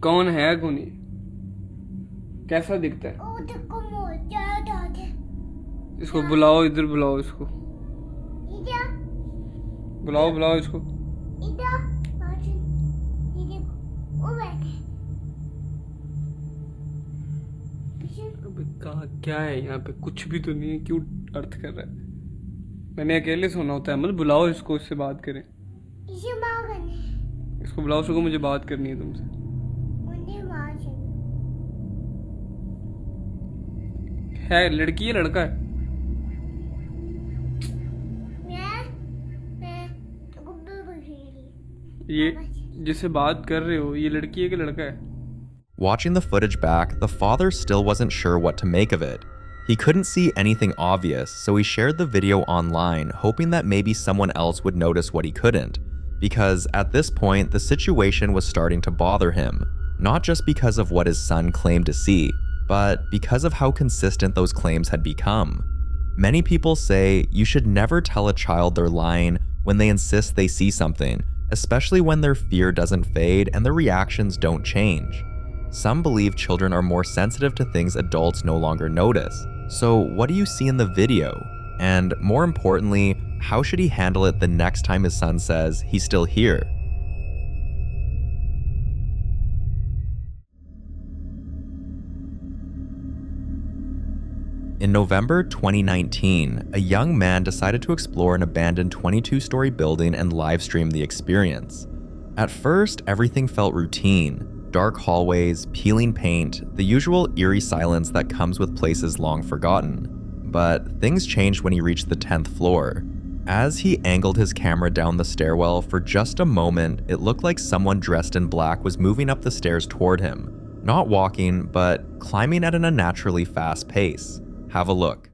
कौन है कौन कैसा दिखता है इसको बुलाओ इधर बुलाओ इसको बुलाओ इसको क्या है यहाँ पे कुछ भी तो नहीं है क्यों अर्थ कर रहा है मैंने अकेले सोना होता है मत बुलाओ इसको इससे बात करें इसको बुलाओ उसको मुझे बात करनी है तुमसे है लड़की है लड़का है ये जिससे बात कर रहे हो ये लड़की है कि लड़का है Watching the footage back, the father still wasn't sure what to make of it. He couldn't see anything obvious, so he shared the video online, hoping that maybe someone else would notice what he couldn't. Because at this point, the situation was starting to bother him, not just because of what his son claimed to see, but because of how consistent those claims had become. Many people say you should never tell a child they're lying when they insist they see something, especially when their fear doesn't fade and their reactions don't change. Some believe children are more sensitive to things adults no longer notice. So what do you see in the video? And more importantly, how should he handle it the next time his son says he's still here? In November 2019, a young man decided to explore an abandoned 22-story building and livestream the experience. At first, everything felt routine. Dark hallways, peeling paint, the usual eerie silence that comes with places long forgotten. But things changed when he reached the 10th floor. As he angled his camera down the stairwell for just a moment, it looked like someone dressed in black was moving up the stairs toward him. Not walking, but climbing at an unnaturally fast pace. Have a look.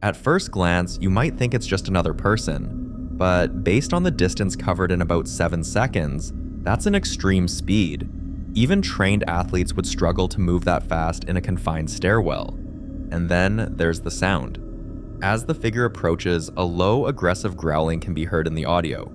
At first glance, you might think it's just another person, but based on the distance covered in about 7 seconds, that's an extreme speed. Even trained athletes would struggle to move that fast in a confined stairwell. And then there's the sound. As the figure approaches, a low, aggressive growling can be heard in the audio.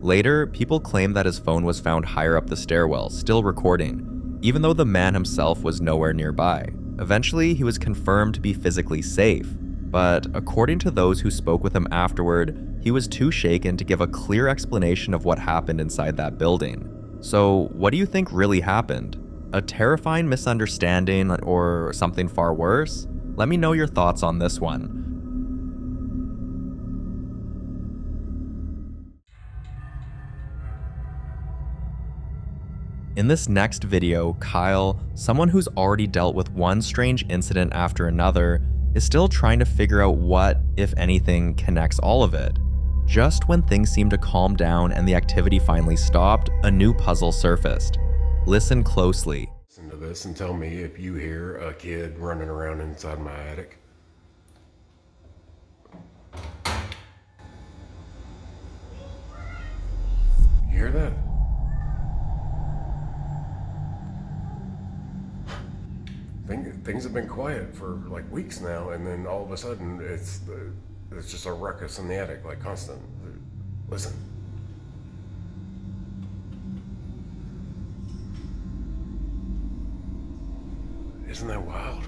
Later, people claim that his phone was found higher up the stairwell, still recording, even though the man himself was nowhere nearby. Eventually, he was confirmed to be physically safe, but according to those who spoke with him afterward, he was too shaken to give a clear explanation of what happened inside that building. So, what do you think really happened? A terrifying misunderstanding or something far worse? Let me know your thoughts on this one. In this next video, Kyle, someone who's already dealt with one strange incident after another, is still trying to figure out what, if anything, connects all of it. Just when things seemed to calm down and the activity finally stopped, a new puzzle surfaced. Listen closely. Listen to this and tell me if you hear a kid running around inside my attic. You hear that? Things have been quiet for like weeks now, and then all of a sudden it's just a ruckus in the attic, like constant. Listen. Isn't that wild?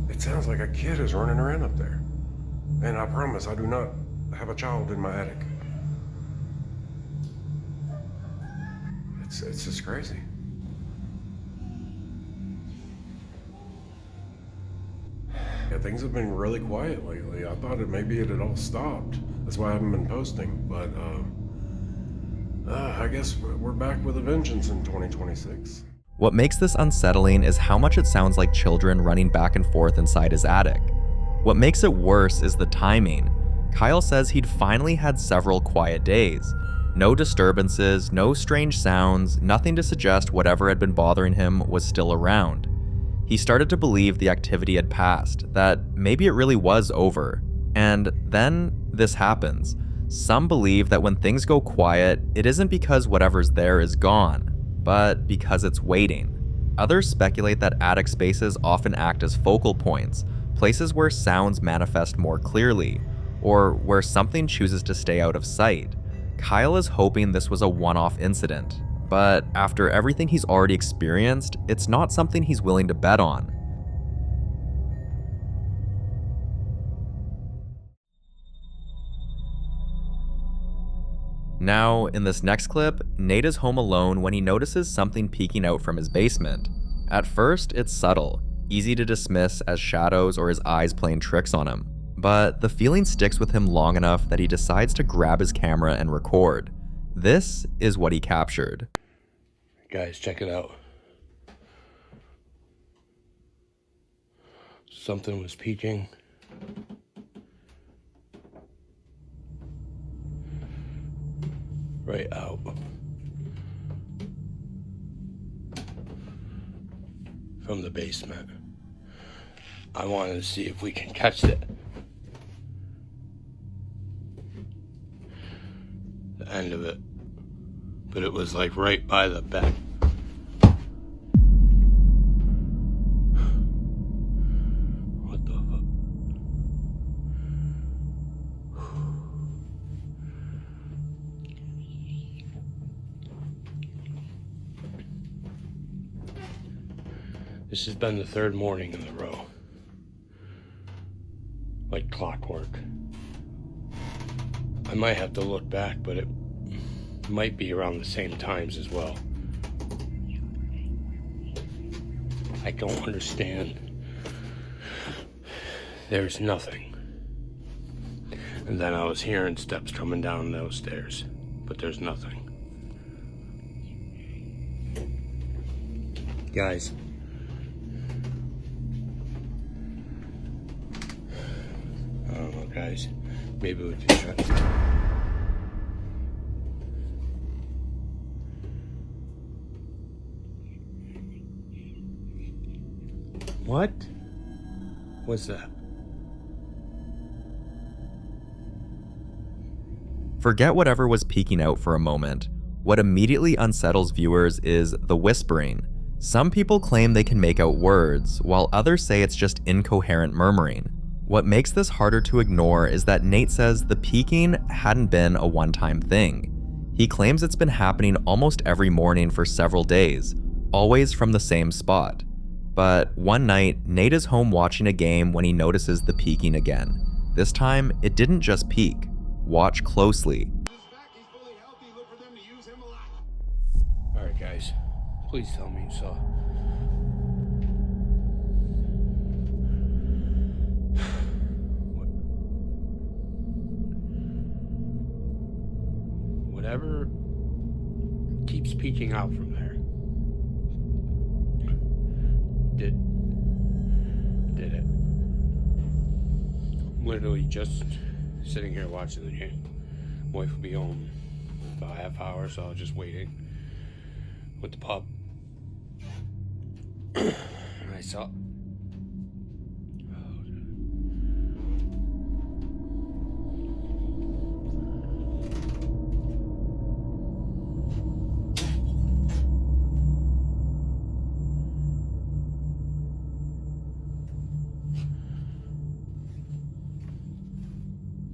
It sounds like a kid is running around up there. And I promise I do not have a child in my attic. It's just crazy. Yeah, things have been really quiet lately. I thought maybe it had all stopped. That's why I haven't been posting. But I guess we're back with a vengeance in 2026. What makes this unsettling is how much it sounds like children running back and forth inside his attic. What makes it worse is the timing. Kyle says he'd finally had several quiet days. No disturbances, no strange sounds, nothing to suggest whatever had been bothering him was still around. He started to believe the activity had passed, that maybe it really was over. And then this happens. Some believe that when things go quiet, it isn't because whatever's there is gone, but because it's waiting. Others speculate that attic spaces often act as focal points, places where sounds manifest more clearly, or where something chooses to stay out of sight. Kyle is hoping this was a one-off incident, but after everything he's already experienced, it's not something he's willing to bet on. Now, in this next clip, Nate is home alone when he notices something peeking out from his basement. At first, it's subtle, easy to dismiss as shadows or his eyes playing tricks on him. But the feeling sticks with him long enough that he decides to grab his camera and record. This is what he captured. Guys, check it out. Something was peeking. right out. From the basement. I wanted to see if we can catch it. The end of it. But it was like right by the back. What the fuck? This has been the third morning in a row. Like clockwork. I might have to look back, but it might be around the same times as well. I don't understand. There's nothing. And then I was hearing steps coming down those stairs, but there's nothing. Guys. I don't know, guys. Maybe we can try. What was that? Forget whatever was peeking out for a moment. What immediately unsettles viewers is the whispering. Some people claim they can make out words, while others say it's just incoherent murmuring. What makes this harder to ignore is that Nate says the peeking hadn't been a one-time thing. He claims it's been happening almost every morning for several days, always from the same spot. But one night, Nate is home watching a game when he notices the peeking again. This time, it didn't just peek. Watch closely. Alright guys, please tell me you saw. Whatever keeps peeking out from there. Did it? I'm literally just sitting here watching the game. Wife will be home in about a half hour, so I was just waiting with the pup. And I saw.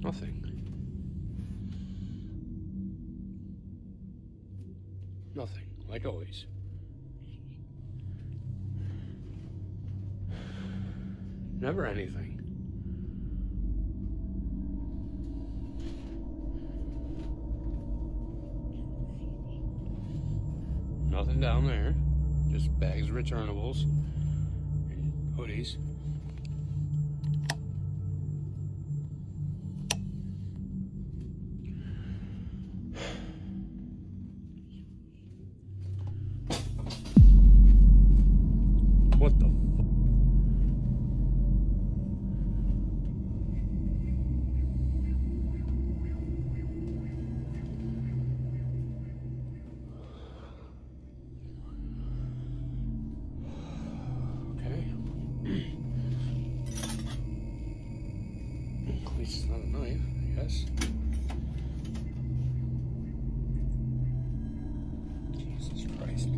Nothing. Nothing, like always. Never anything. Nothing down there. Just bags of returnables and hoodies. What the fuck? Okay. At least it's not a knife, I guess. Jesus Christ.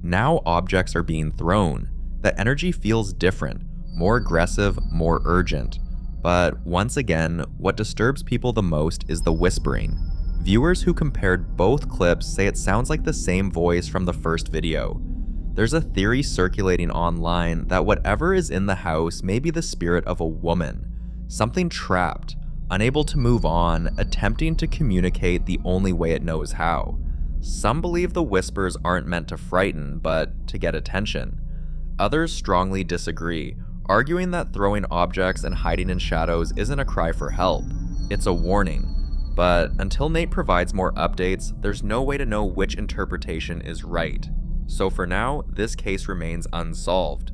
Now objects are being thrown. The energy feels different, more aggressive, more urgent. But once again, what disturbs people the most is the whispering. Viewers who compared both clips say it sounds like the same voice from the first video. There's a theory circulating online that whatever is in the house may be the spirit of a woman, something trapped, unable to move on, attempting to communicate the only way it knows how. Some believe the whispers aren't meant to frighten, but to get attention. Others strongly disagree, arguing that throwing objects and hiding in shadows isn't a cry for help. It's a warning. But until Nate provides more updates, there's no way to know which interpretation is right. So for now, this case remains unsolved.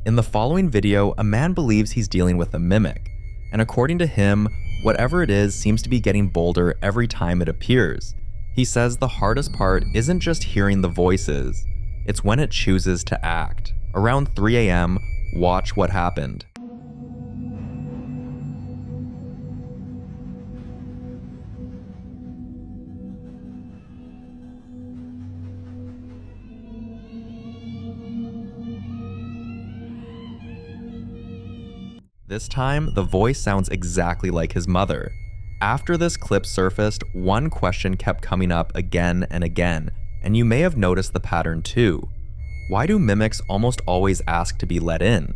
In the following video, a man believes he's dealing with a mimic, and according to him, whatever it is seems to be getting bolder every time it appears. He says the hardest part isn't just hearing the voices, it's when it chooses to act. Around 3 a.m., watch what happened. This time, the voice sounds exactly like his mother. After this clip surfaced, one question kept coming up again and again, and you may have noticed the pattern too. Why do mimics almost always ask to be let in?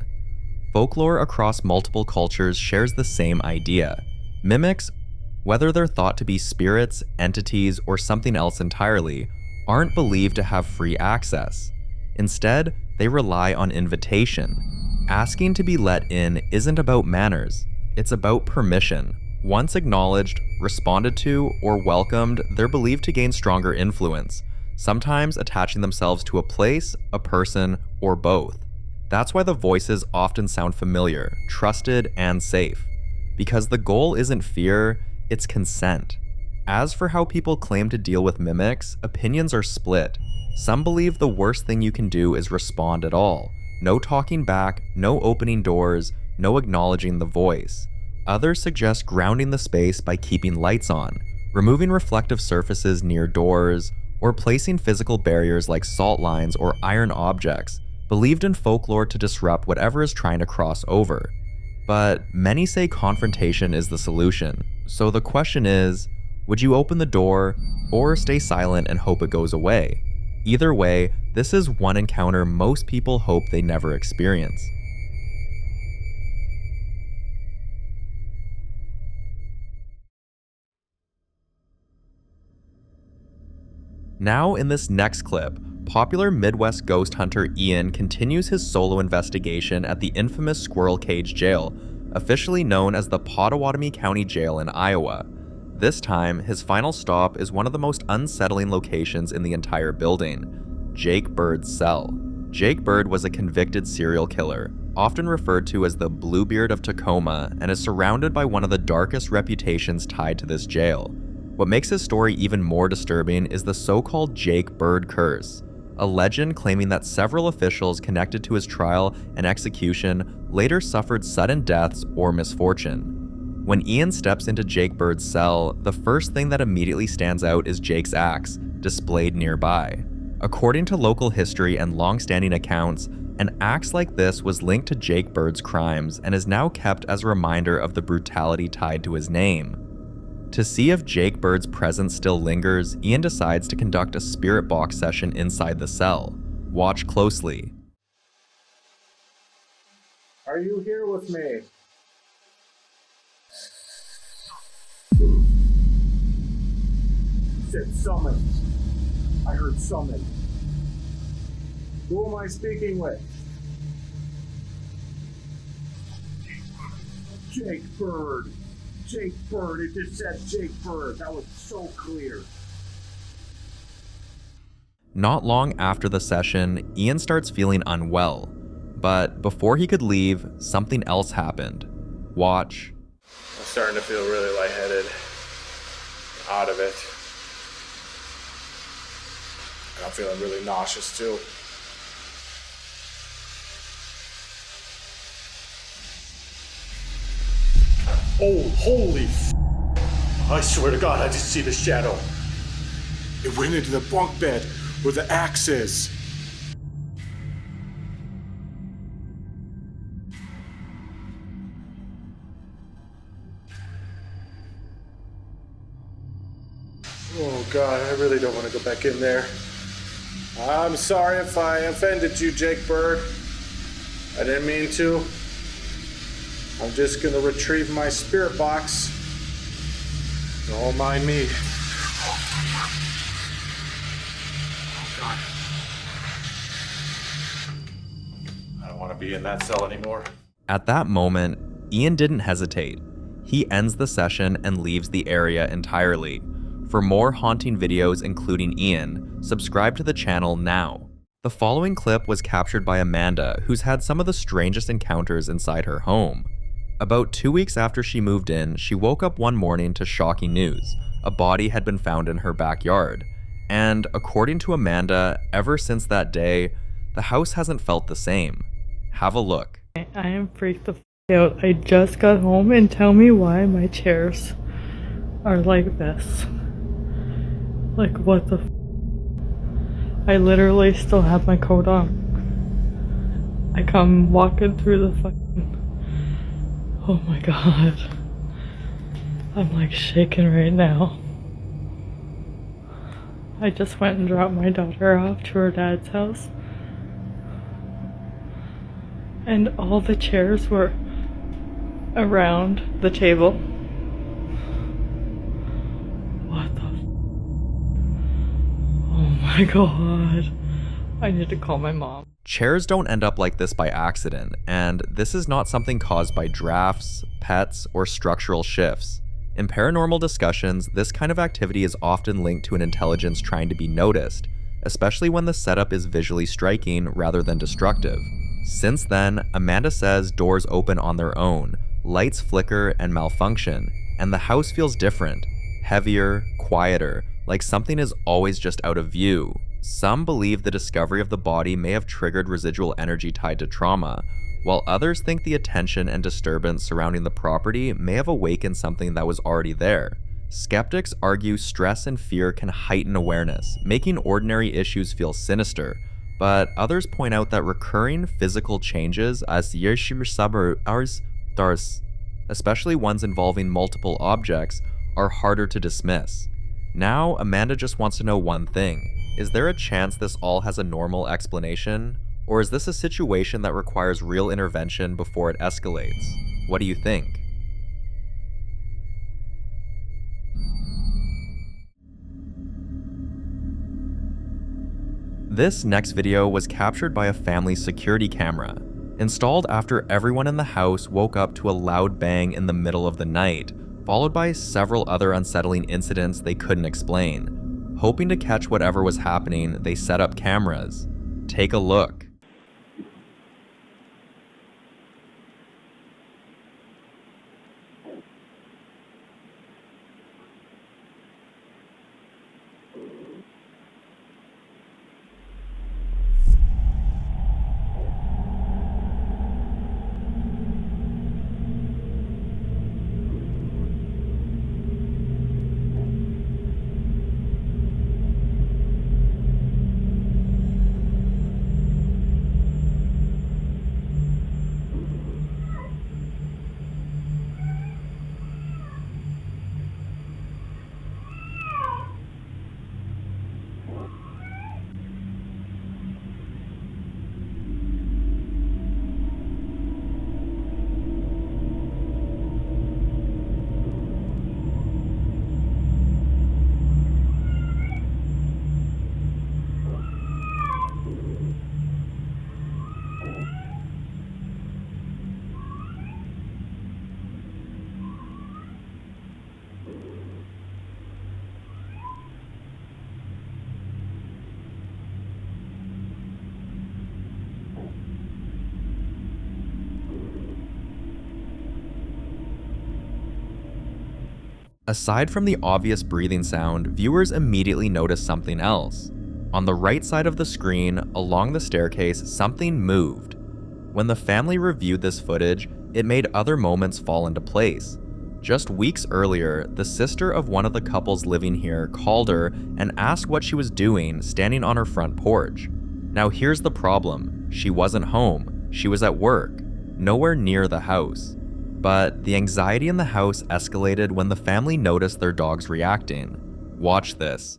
Folklore across multiple cultures shares the same idea. Mimics, whether they're thought to be spirits, entities, or something else entirely, aren't believed to have free access. Instead, they rely on invitation. Asking to be let in isn't about manners, it's about permission. Once acknowledged, responded to, or welcomed, they're believed to gain stronger influence, sometimes attaching themselves to a place, a person, or both. That's why the voices often sound familiar, trusted, and safe. Because the goal isn't fear, it's consent. As for how people claim to deal with mimics, opinions are split. Some believe the worst thing you can do is respond at all. No talking back, no opening doors, no acknowledging the voice. Others suggest grounding the space by keeping lights on, removing reflective surfaces near doors, or placing physical barriers like salt lines or iron objects, believed in folklore to disrupt whatever is trying to cross over. But many say confrontation is the solution. So the question is, would you open the door or stay silent and hope it goes away? Either way, this is one encounter most people hope they never experience. Now in this next clip, popular Midwest ghost hunter Ian continues his solo investigation at the infamous Squirrel Cage Jail, officially known as the Pottawatomie County Jail in Iowa. This time, his final stop is one of the most unsettling locations in the entire building, Jake Bird's cell. Jake Bird was a convicted serial killer, often referred to as the Bluebeard of Tacoma, and is surrounded by one of the darkest reputations tied to this jail. What makes his story even more disturbing is the so-called Jake Bird curse, a legend claiming that several officials connected to his trial and execution later suffered sudden deaths or misfortune. When Ian steps into Jake Bird's cell, the first thing that immediately stands out is Jake's axe, displayed nearby. According to local history and long-standing accounts, an axe like this was linked to Jake Bird's crimes and is now kept as a reminder of the brutality tied to his name. To see if Jake Bird's presence still lingers, Ian decides to conduct a spirit box session inside the cell. Watch closely. Are you here with me? Said summon. I heard summon. Who am I speaking with? Jake Bird. Jake Bird. It just said Jake Bird. That was so clear. Not long after the session, Ian starts feeling unwell. But before he could leave, something else happened. Watch. I'm starting to feel really lightheaded. Out of it. And I'm feeling really nauseous too. Oh, holy f***. I swear to God, I just see the shadow. It went into the bunk bed where the axe is. Oh God, I really don't want to go back in there. I'm sorry if I offended you, Jake Bird. I didn't mean to. I'm just gonna retrieve my spirit box. Don't mind me. Oh God. I don't want to be in that cell anymore. At that moment, Ian didn't hesitate. He ends the session and leaves the area entirely. For more haunting videos including Ian, subscribe to the channel now. The following clip was captured by Amanda, who's had some of the strangest encounters inside her home. About 2 weeks after she moved in, she woke up one morning to shocking news. A body had been found in her backyard. And according to Amanda, ever since that day, the house hasn't felt the same. Have a look. I am freaked the f out. I just got home, and tell me why my chairs are like this. Like, what the f? I literally still have my coat on. I come walking through the fucking... Oh my god. I'm like shaking right now. I just went and dropped my daughter off to her dad's house. And all the chairs were around the table. What the f? Oh my god. I need to call my mom. Chairs don't end up like this by accident, and this is not something caused by drafts, pets, or structural shifts. In paranormal discussions, this kind of activity is often linked to an intelligence trying to be noticed, especially when the setup is visually striking rather than destructive. Since then, Amanda says doors open on their own, lights flicker and malfunction, and the house feels different, heavier, quieter, like something is always just out of view. Some believe the discovery of the body may have triggered residual energy tied to trauma, while others think the attention and disturbance surrounding the property may have awakened something that was already there. Skeptics argue stress and fear can heighten awareness, making ordinary issues feel sinister, but others point out that recurring physical changes, especially ones involving multiple objects, are harder to dismiss. Now, Amanda just wants to know one thing. Is there a chance this all has a normal explanation? Or is this a situation that requires real intervention before it escalates? What do you think? This next video was captured by a family security camera, installed after everyone in the house woke up to a loud bang in the middle of the night, followed by several other unsettling incidents they couldn't explain. Hoping to catch whatever was happening, they set up cameras. Take a look. Aside from the obvious breathing sound, viewers immediately notice something else. On the right side of the screen, along the staircase, something moved. When the family reviewed this footage, it made other moments fall into place. Just weeks earlier, the sister of one of the couples living here called her and asked what she was doing standing on her front porch. Now here's the problem. She wasn't home. She was at work, nowhere near the house. But the anxiety in the house escalated when the family noticed their dogs reacting. Watch this.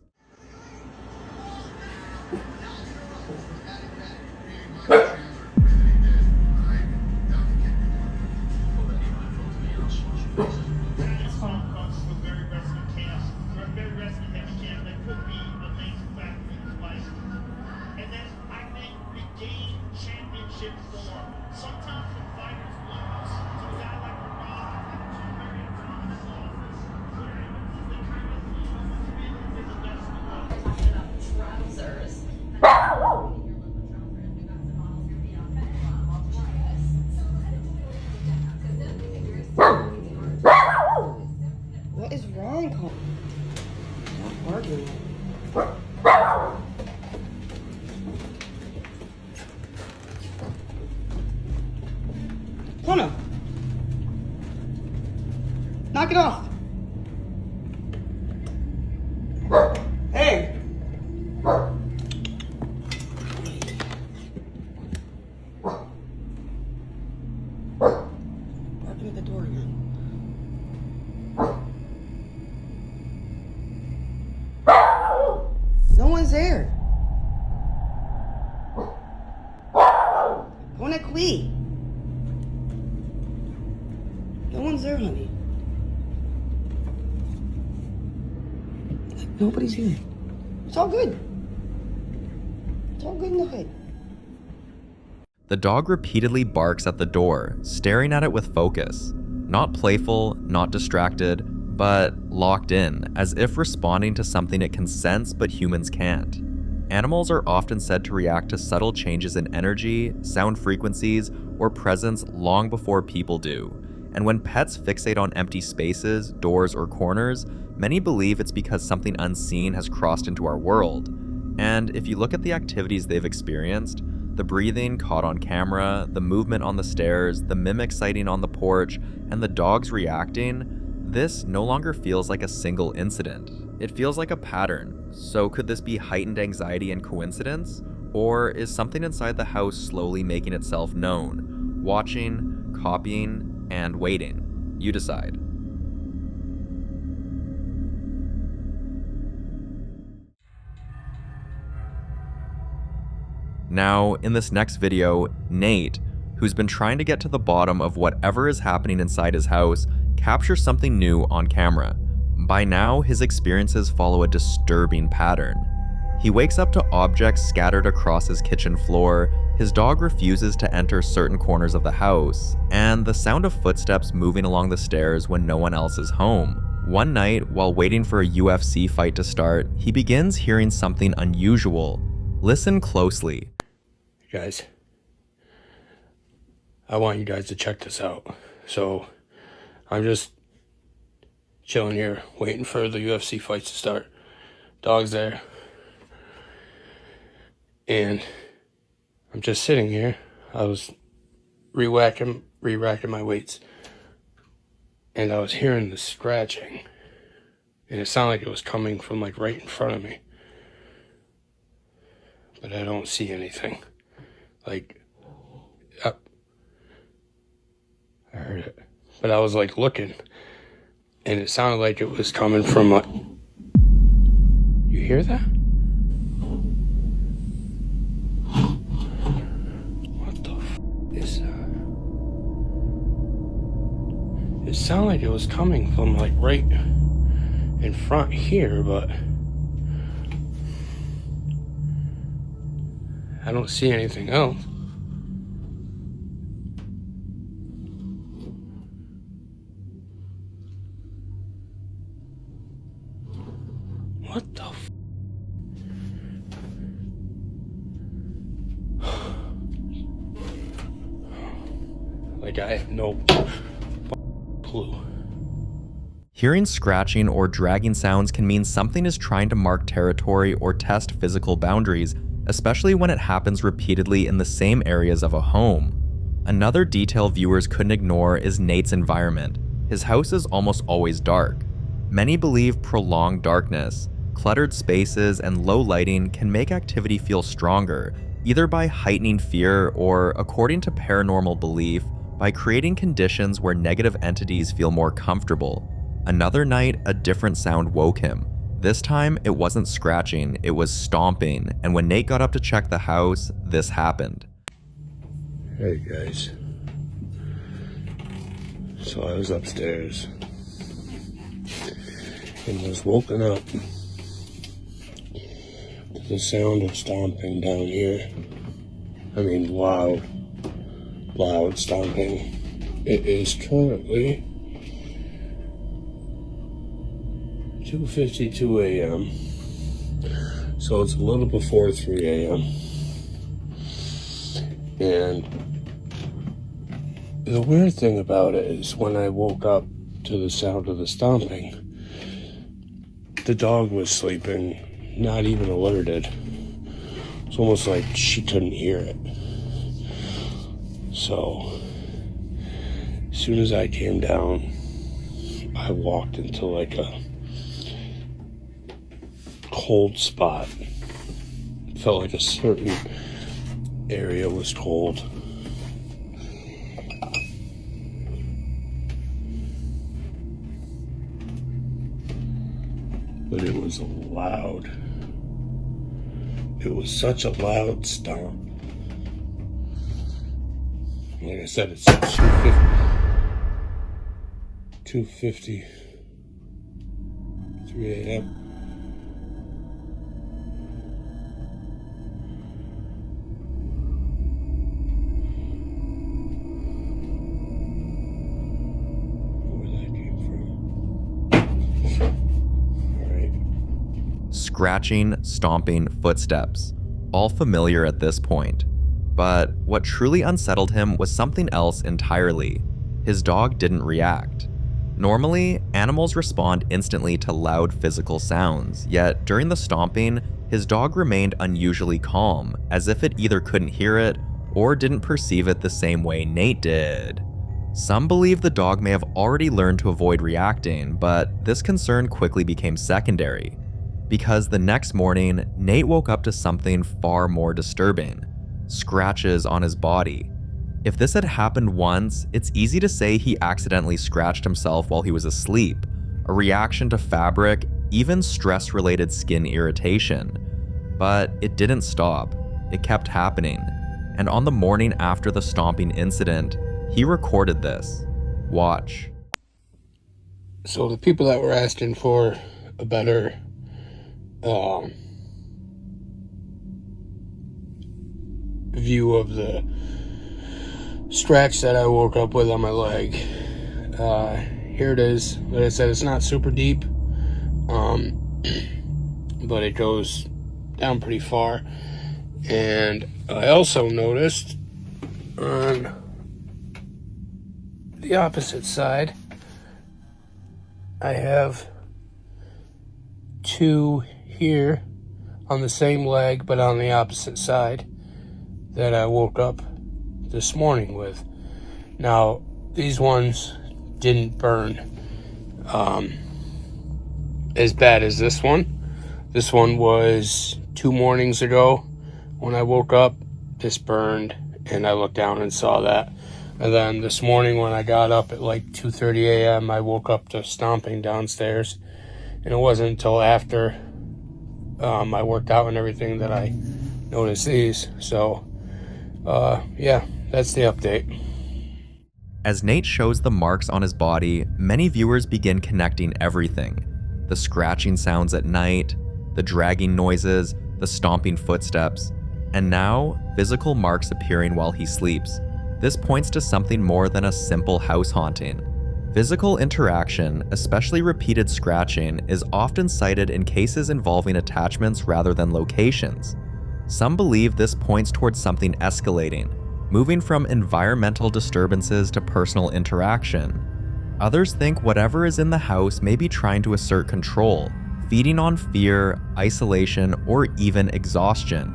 Connor. Knock it off. Hey. Barking at the door again. No one's there. Go on quick. No one's there, honey. Nobody's here. It's all good. It's all good in the hood. The dog repeatedly barks at the door, staring at it with focus. Not playful, not distracted, but locked in, as if responding to something it can sense but humans can't. Animals are often said to react to subtle changes in energy, sound frequencies, or presence long before people do. And when pets fixate on empty spaces, doors, or corners, many believe it's because something unseen has crossed into our world. And if you look at the activities they've experienced, the breathing caught on camera, the movement on the stairs, the mimic sighting on the porch, and the dogs reacting, this no longer feels like a single incident. It feels like a pattern. So could this be heightened anxiety and coincidence? Or is something inside the house slowly making itself known, watching, copying, and waiting? You decide. Now, in this next video, Nate, who's been trying to get to the bottom of whatever is happening inside his house, captures something new on camera. By now, his experiences follow a disturbing pattern. He wakes up to objects scattered across his kitchen floor, his dog refuses to enter certain corners of the house, and the sound of footsteps moving along the stairs when no one else is home. One night, while waiting for a UFC fight to start, he begins hearing something unusual. Listen closely. Guys, I want you guys to check this out. So, I'm just chilling here, waiting for the UFC fights to start. Dog's there. And I'm just sitting here. I was re-racking my weights. And I was hearing the scratching. And it sounded like it was coming from like right in front of me. But I don't see anything. Like, up. I heard it. But I was like looking. And it sounded like it was coming from like... You hear that? What the f*** is that? It sounded like it was coming from like right in front here, but... I don't see anything else. What the f***? Like, I have no clue. Hearing scratching or dragging sounds can mean something is trying to mark territory or test physical boundaries, especially when it happens repeatedly in the same areas of a home. Another detail viewers couldn't ignore is Nate's environment. His house is almost always dark. Many believe prolonged darkness, cluttered spaces, and low lighting can make activity feel stronger, either by heightening fear or, according to paranormal belief, by creating conditions where negative entities feel more comfortable. Another night, a different sound woke him. This time, it wasn't scratching, it was stomping, and when Nate got up to check the house, this happened. Hey guys. So I was upstairs and was woken up to the sound of stomping down here. I mean, loud stomping. It is currently 2:52 a.m. So it's a little before 3 a.m. And the weird thing about it is when I woke up to the sound of the stomping, the dog was sleeping, not even alerted. It's almost like she couldn't hear it. So As soon as I came down, I walked into like a cold spot. It felt like a certain area was cold. But it was loud. It was such a loud stomp. Like I said, it's 2:50, 3 a.m. Scratching, stomping, footsteps, all familiar at this point. But what truly unsettled him was something else entirely. His dog didn't react. Normally, animals respond instantly to loud physical sounds, yet during the stomping, his dog remained unusually calm, as if it either couldn't hear it or didn't perceive it the same way Nate did. Some believe the dog may have already learned to avoid reacting, but this concern quickly became secondary. Because the next morning, Nate woke up to something far more disturbing: scratches on his body. If this had happened once, it's easy to say he accidentally scratched himself while he was asleep, a reaction to fabric, even stress-related skin irritation. But it didn't stop. It kept happening. And on the morning after the stomping incident, he recorded this. Watch. So the people that were asking for a better view of the scratch that I woke up with on my leg. Here it is. Like I said, it's not super deep, but it goes down pretty far. And I also noticed on the opposite side, I have two here on the same leg, but on the opposite side, that I woke up this morning with. Now, these ones didn't burn as bad as this one. This one was 2 mornings ago when I woke up. This burned, and I looked down and saw that. And then this morning when I got up at like 2:30 a.m., I woke up to stomping downstairs. And it wasn't until after I worked out and everything that I noticed these. So, yeah, that's the update. As Nate shows the marks on his body, many viewers begin connecting everything. The scratching sounds at night, the dragging noises, the stomping footsteps, and now physical marks appearing while he sleeps. This points to something more than a simple house haunting. Physical interaction, especially repeated scratching, is often cited in cases involving attachments rather than locations. Some believe this points towards something escalating, moving from environmental disturbances to personal interaction. Others think whatever is in the house may be trying to assert control, feeding on fear, isolation, or even exhaustion.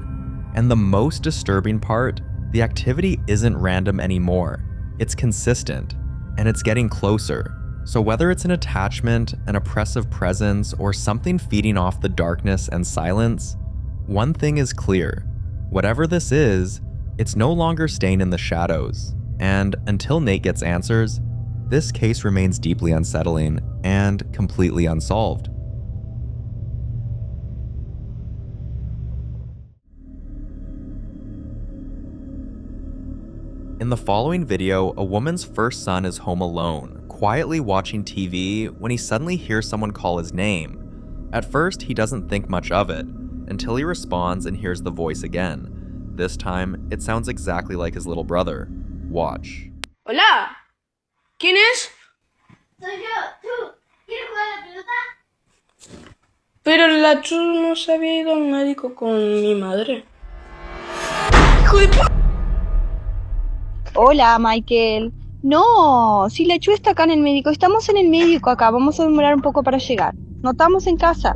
And the most disturbing part, the activity isn't random anymore. It's consistent. And it's getting closer. So whether it's an attachment, an oppressive presence, or something feeding off the darkness and silence, one thing is clear. Whatever this is, it's no longer staying in the shadows. And until Nate gets answers, this case remains deeply unsettling and completely unsolved. In the following video, a woman's first son is home alone, quietly watching TV when he suddenly hears someone call his name. At first, he doesn't think much of it, until he responds and hears the voice again. This time, it sounds exactly like his little brother. Watch. Hola. ¿Quién es? Soy yo. ¿Tú? ¿Quieres jugar a la pelota? Pero la Chu no se había ido al médico con mi madre. ¡Hijo de p***! Hola, Michael. No, si la Chu está acá en el médico, estamos en el médico acá, vamos a demorar un poco para llegar. No estamos en casa.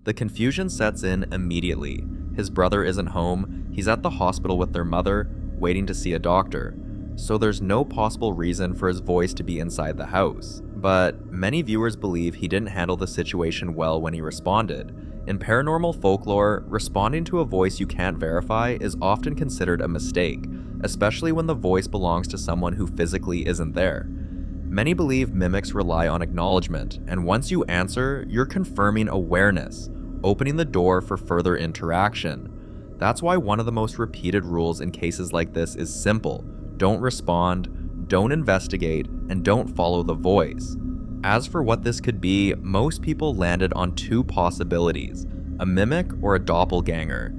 The confusion sets in immediately. His brother isn't home, he's at the hospital with their mother, waiting to see a doctor. so there's no possible reason for his voice to be inside the house. But many viewers believe he didn't handle the situation well when he responded. In paranormal folklore, responding to a voice you can't verify is often considered a mistake, especially when the voice belongs to someone who physically isn't there. Many believe mimics rely on acknowledgement, and once you answer, you're confirming awareness, opening the door for further interaction. That's why one of the most repeated rules in cases like this is simple: don't respond, don't investigate, and don't follow the voice. As for what this could be, most people landed on two possibilities: a mimic or a doppelganger.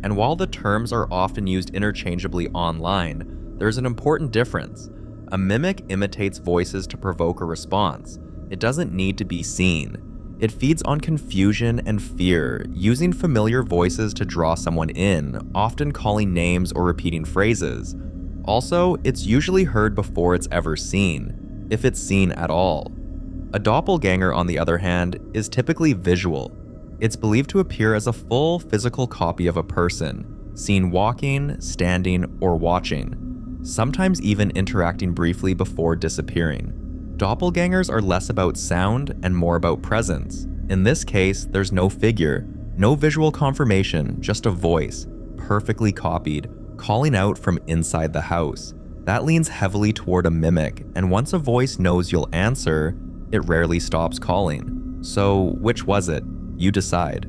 And while the terms are often used interchangeably online, there's an important difference. A mimic imitates voices to provoke a response. It doesn't need to be seen. It feeds on confusion and fear, using familiar voices to draw someone in, often calling names or repeating phrases. Also, it's usually heard before it's ever seen, if it's seen at all. A doppelganger, on the other hand, is typically visual. It's believed to appear as a full physical copy of a person, seen walking, standing, or watching, sometimes even interacting briefly before disappearing. Doppelgangers are less about sound and more about presence. In this case, there's no figure, no visual confirmation, just a voice, perfectly copied, calling out from inside the house. That leans heavily toward a mimic, and once a voice knows you'll answer, it rarely stops calling. So, which was it? You decide.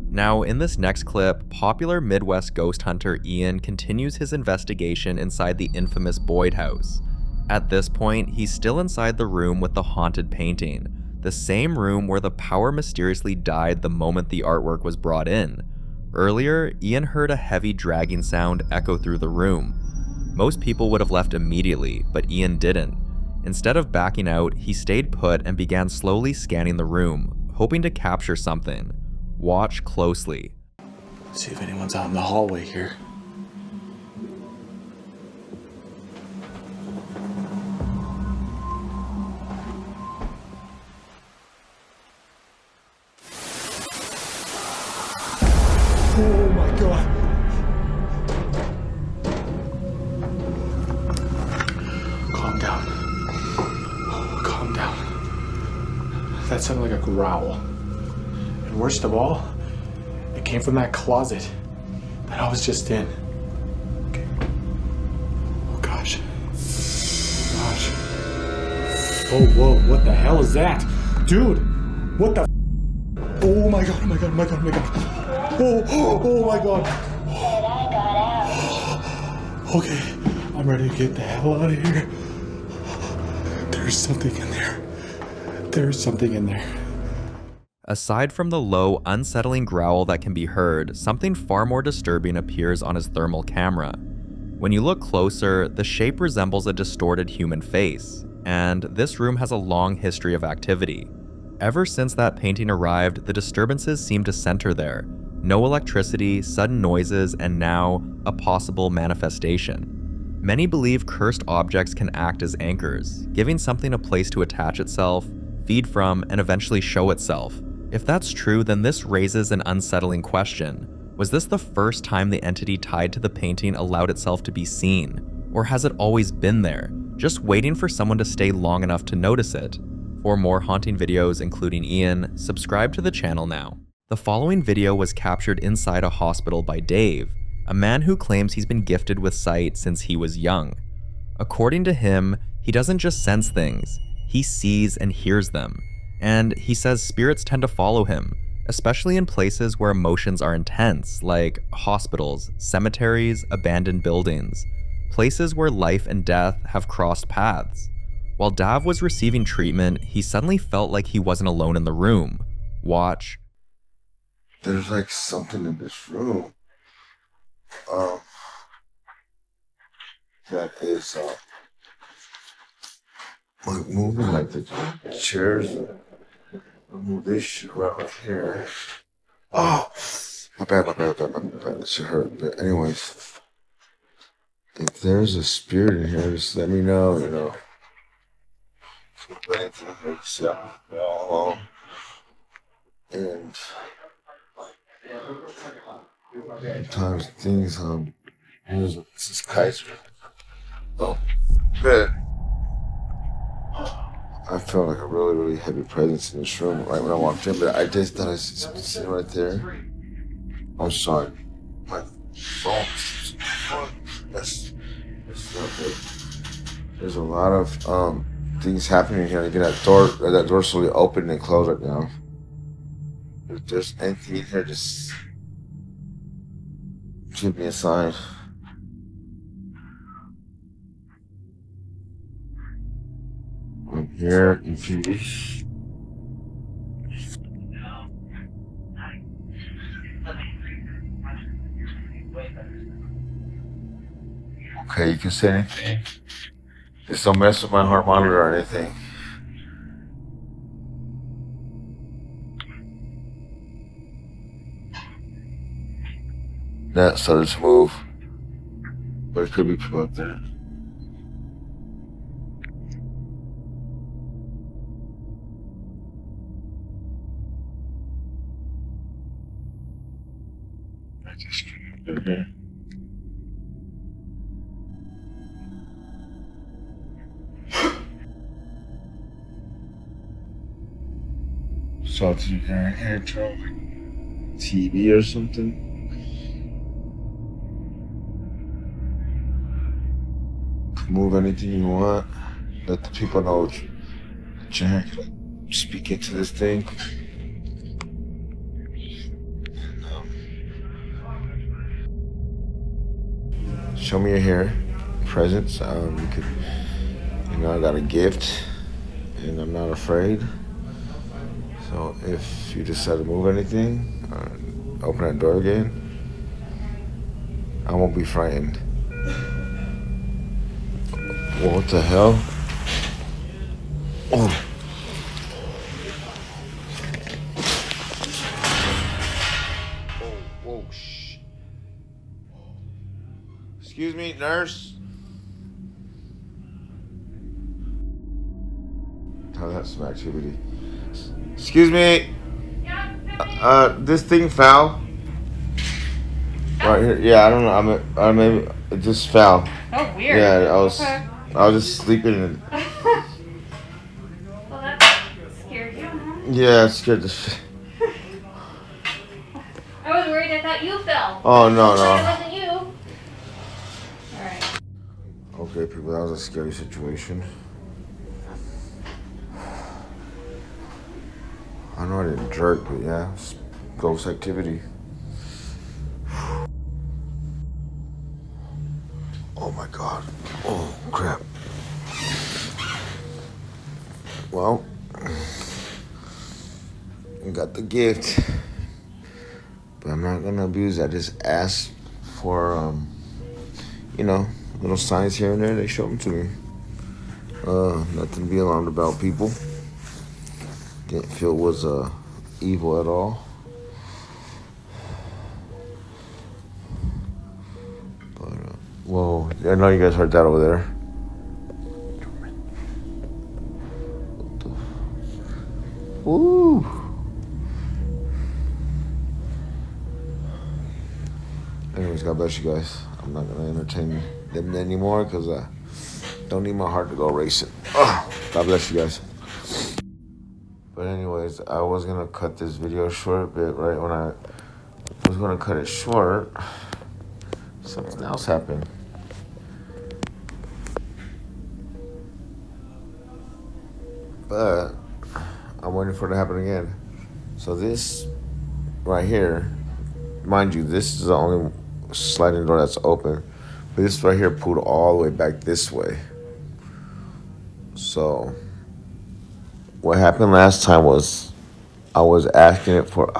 Now, in this next clip, popular Midwest ghost hunter Ian continues his investigation inside the infamous Boyd house. At this point, he's still inside the room with the haunted painting, the same room where the power mysteriously died the moment the artwork was brought in. Earlier, Ian heard a heavy dragging sound echo through the room. Most people would have left immediately, but Ian didn't. Instead of backing out, he stayed put and began slowly scanning the room, hoping to capture something. Watch closely. See if anyone's out in the hallway here. Oh my god. Calm down. Oh, calm down. That sounded like a growl. And worst of all, it came from that closet that I was just in. Okay. Oh gosh. Gosh. Oh, whoa, what the hell is that? Dude, what the oh my god, oh my god, oh my god, oh my god. Oh my god. Okay, I'm ready to get the hell out of here. There's something in there. There's something in there. Aside from the low, unsettling growl that can be heard, something far more disturbing appears on his thermal camera. When you look closer, the shape resembles a distorted human face, and this room has a long history of activity. Ever since that painting arrived, the disturbances seem to center there. No electricity, sudden noises, and now, a possible manifestation. Many believe cursed objects can act as anchors, giving something a place to attach itself, feed from, and eventually show itself. If that's true, then this raises an unsettling question. Was this the first time the entity tied to the painting allowed itself to be seen? Or has it always been there, just waiting for someone to stay long enough to notice it? For more haunting videos, including Ian, subscribe to the channel now. The following video was captured inside a hospital by Dave, a man who claims he's been gifted with sight since he was young. According to him, he doesn't just sense things, he sees and hears them. And he says spirits tend to follow him, especially in places where emotions are intense, like hospitals, cemeteries, abandoned buildings, places where life and death have crossed paths. While Dav was receiving treatment, he suddenly felt like he wasn't alone in the room. Watch. There's like something in this room that is like moving, like the chairs. Move this shit around here. Oh, my bad. It should hurt. But anyways, if there's a spirit in here, just let me know, you know. And Sometimes things, this is Kaiser. Oh, man. I felt like a really, really heavy presence in this room right when I walked in, but I just thought I see something sitting right there. I'm sorry. My phone. That's not good. There's a lot of things happening here. Again, that door slowly opened and closed right now. If there's anything in here, just give me a sign. I'm here in peace. Okay, you can say anything. Just don't mess with my heart monitor or anything. That started to move. But it could be people up there. I just can't do it. Something here, Joe. TV or something. Move anything you want. Let the people know that you're speaking to this thing. Show me your hair, presents. You could, I got a gift, and I'm not afraid. So if you decide to move anything, or open that door again, I won't be frightened. What the hell? Oh. Whoa, shh. Excuse me, nurse. Oh, that's some activity. Excuse me. This thing fell. Right here. Yeah, I don't know. I maybe it just fell. Oh, weird. Yeah, Okay. I was just sleeping and. Well, that scared you, huh? Yeah, it scared the shit. I was worried. I thought you fell. Oh no. It wasn't you. All right. Okay, people, that was a scary situation. I know I didn't jerk, but yeah, it's ghost activity. Oh my god. Oh crap. Well, I got the gift, but I'm not gonna abuse it. I just asked for, little signs here and there. They showed them to me. Nothing to be alarmed about, people. Didn't feel it was evil at all. But whoa! I know you guys heard that over there. Woo! Anyways, God bless you guys. I'm not gonna entertain them anymore because I don't need my heart to go racing. God bless you guys. But anyways, I was gonna cut this video short, but right when I was gonna cut it short, something else happened. But I'm waiting for it to happen again. So this right here, mind you, this is the only sliding door that's open. But this right here pulled all the way back this way. So what happened last time was I was asking it for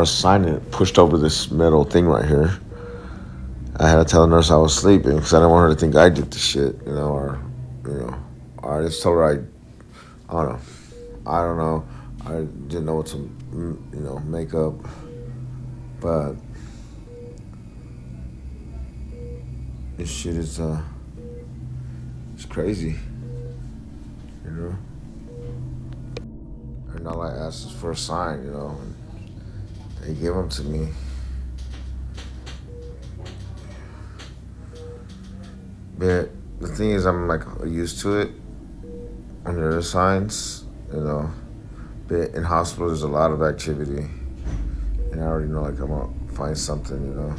a sign, and it pushed over this metal thing right here. I had to tell the nurse I was sleeping because I didn't want her to think I did the shit, or I just told her I don't know. I didn't know what to, make up, but this shit is it's crazy, And all I asked is for a sign, you know. And they give them to me. But the thing is, I'm like used to it when there are signs, you know. But in hospitals, there's a lot of activity. And I already know, like, I'm gonna find something, you know,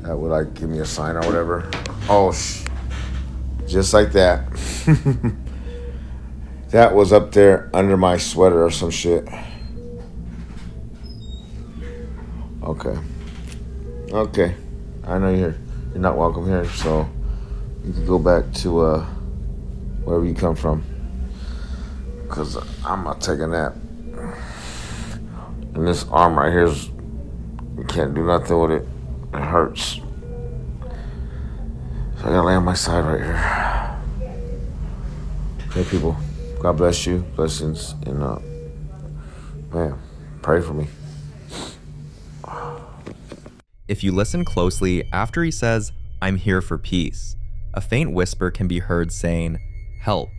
that would, like, give me a sign or whatever. Oh, just like that. That was up there under my sweater or some shit. Okay. Okay. I know you're not welcome here, so you can go back to wherever you come from. Because I'm gonna take a nap. And this arm right here is, you can't do nothing with it. It hurts. So I gotta lay on my side right here. Okay, people. God bless you. Blessings. And, man, pray for me. If you listen closely, after he says, "I'm here for peace," a faint whisper can be heard saying, "Help,"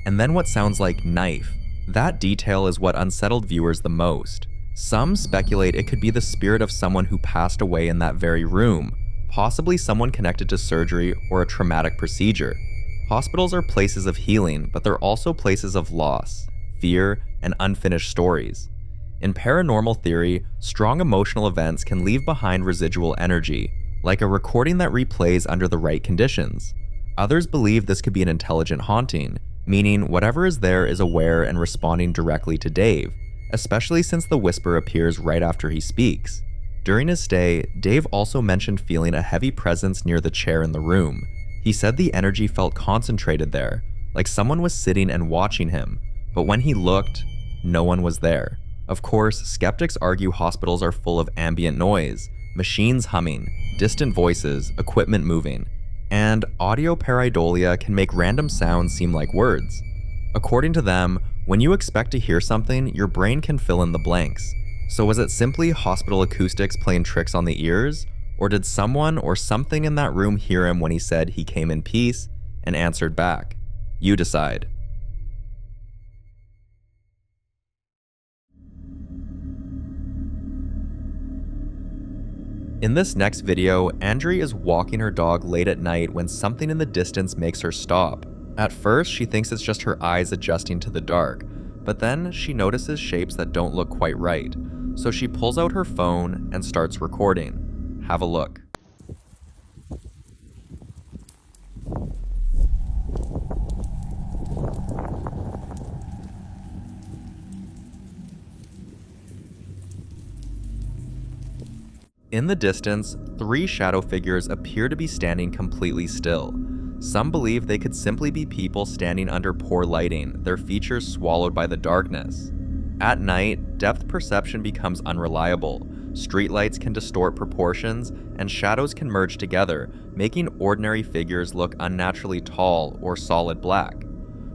and then what sounds like "knife." That detail is what unsettled viewers the most. Some speculate it could be the spirit of someone who passed away in that very room, possibly someone connected to surgery or a traumatic procedure. Hospitals are places of healing, but they're also places of loss, fear, and unfinished stories. In paranormal theory, strong emotional events can leave behind residual energy, like a recording that replays under the right conditions. Others believe this could be an intelligent haunting, meaning whatever is there is aware and responding directly to Dave, especially since the whisper appears right after he speaks. During his stay, Dave also mentioned feeling a heavy presence near the chair in the room. He said the energy felt concentrated there, like someone was sitting and watching him, but when he looked, no one was there. Of course, skeptics argue hospitals are full of ambient noise, machines humming, distant voices, equipment moving, and audio pareidolia can make random sounds seem like words. According to them, when you expect to hear something, your brain can fill in the blanks. So was it simply hospital acoustics playing tricks on the ears? Or did someone or something in that room hear him when he said he came in peace and answered back? You decide. In this next video, Andrea is walking her dog late at night when something in the distance makes her stop. At first, she thinks it's just her eyes adjusting to the dark, but then she notices shapes that don't look quite right. So she pulls out her phone and starts recording. Have a look. In the distance, 3 shadow figures appear to be standing completely still. Some believe they could simply be people standing under poor lighting, their features swallowed by the darkness. At night, depth perception becomes unreliable. Streetlights can distort proportions, and shadows can merge together, making ordinary figures look unnaturally tall or solid black.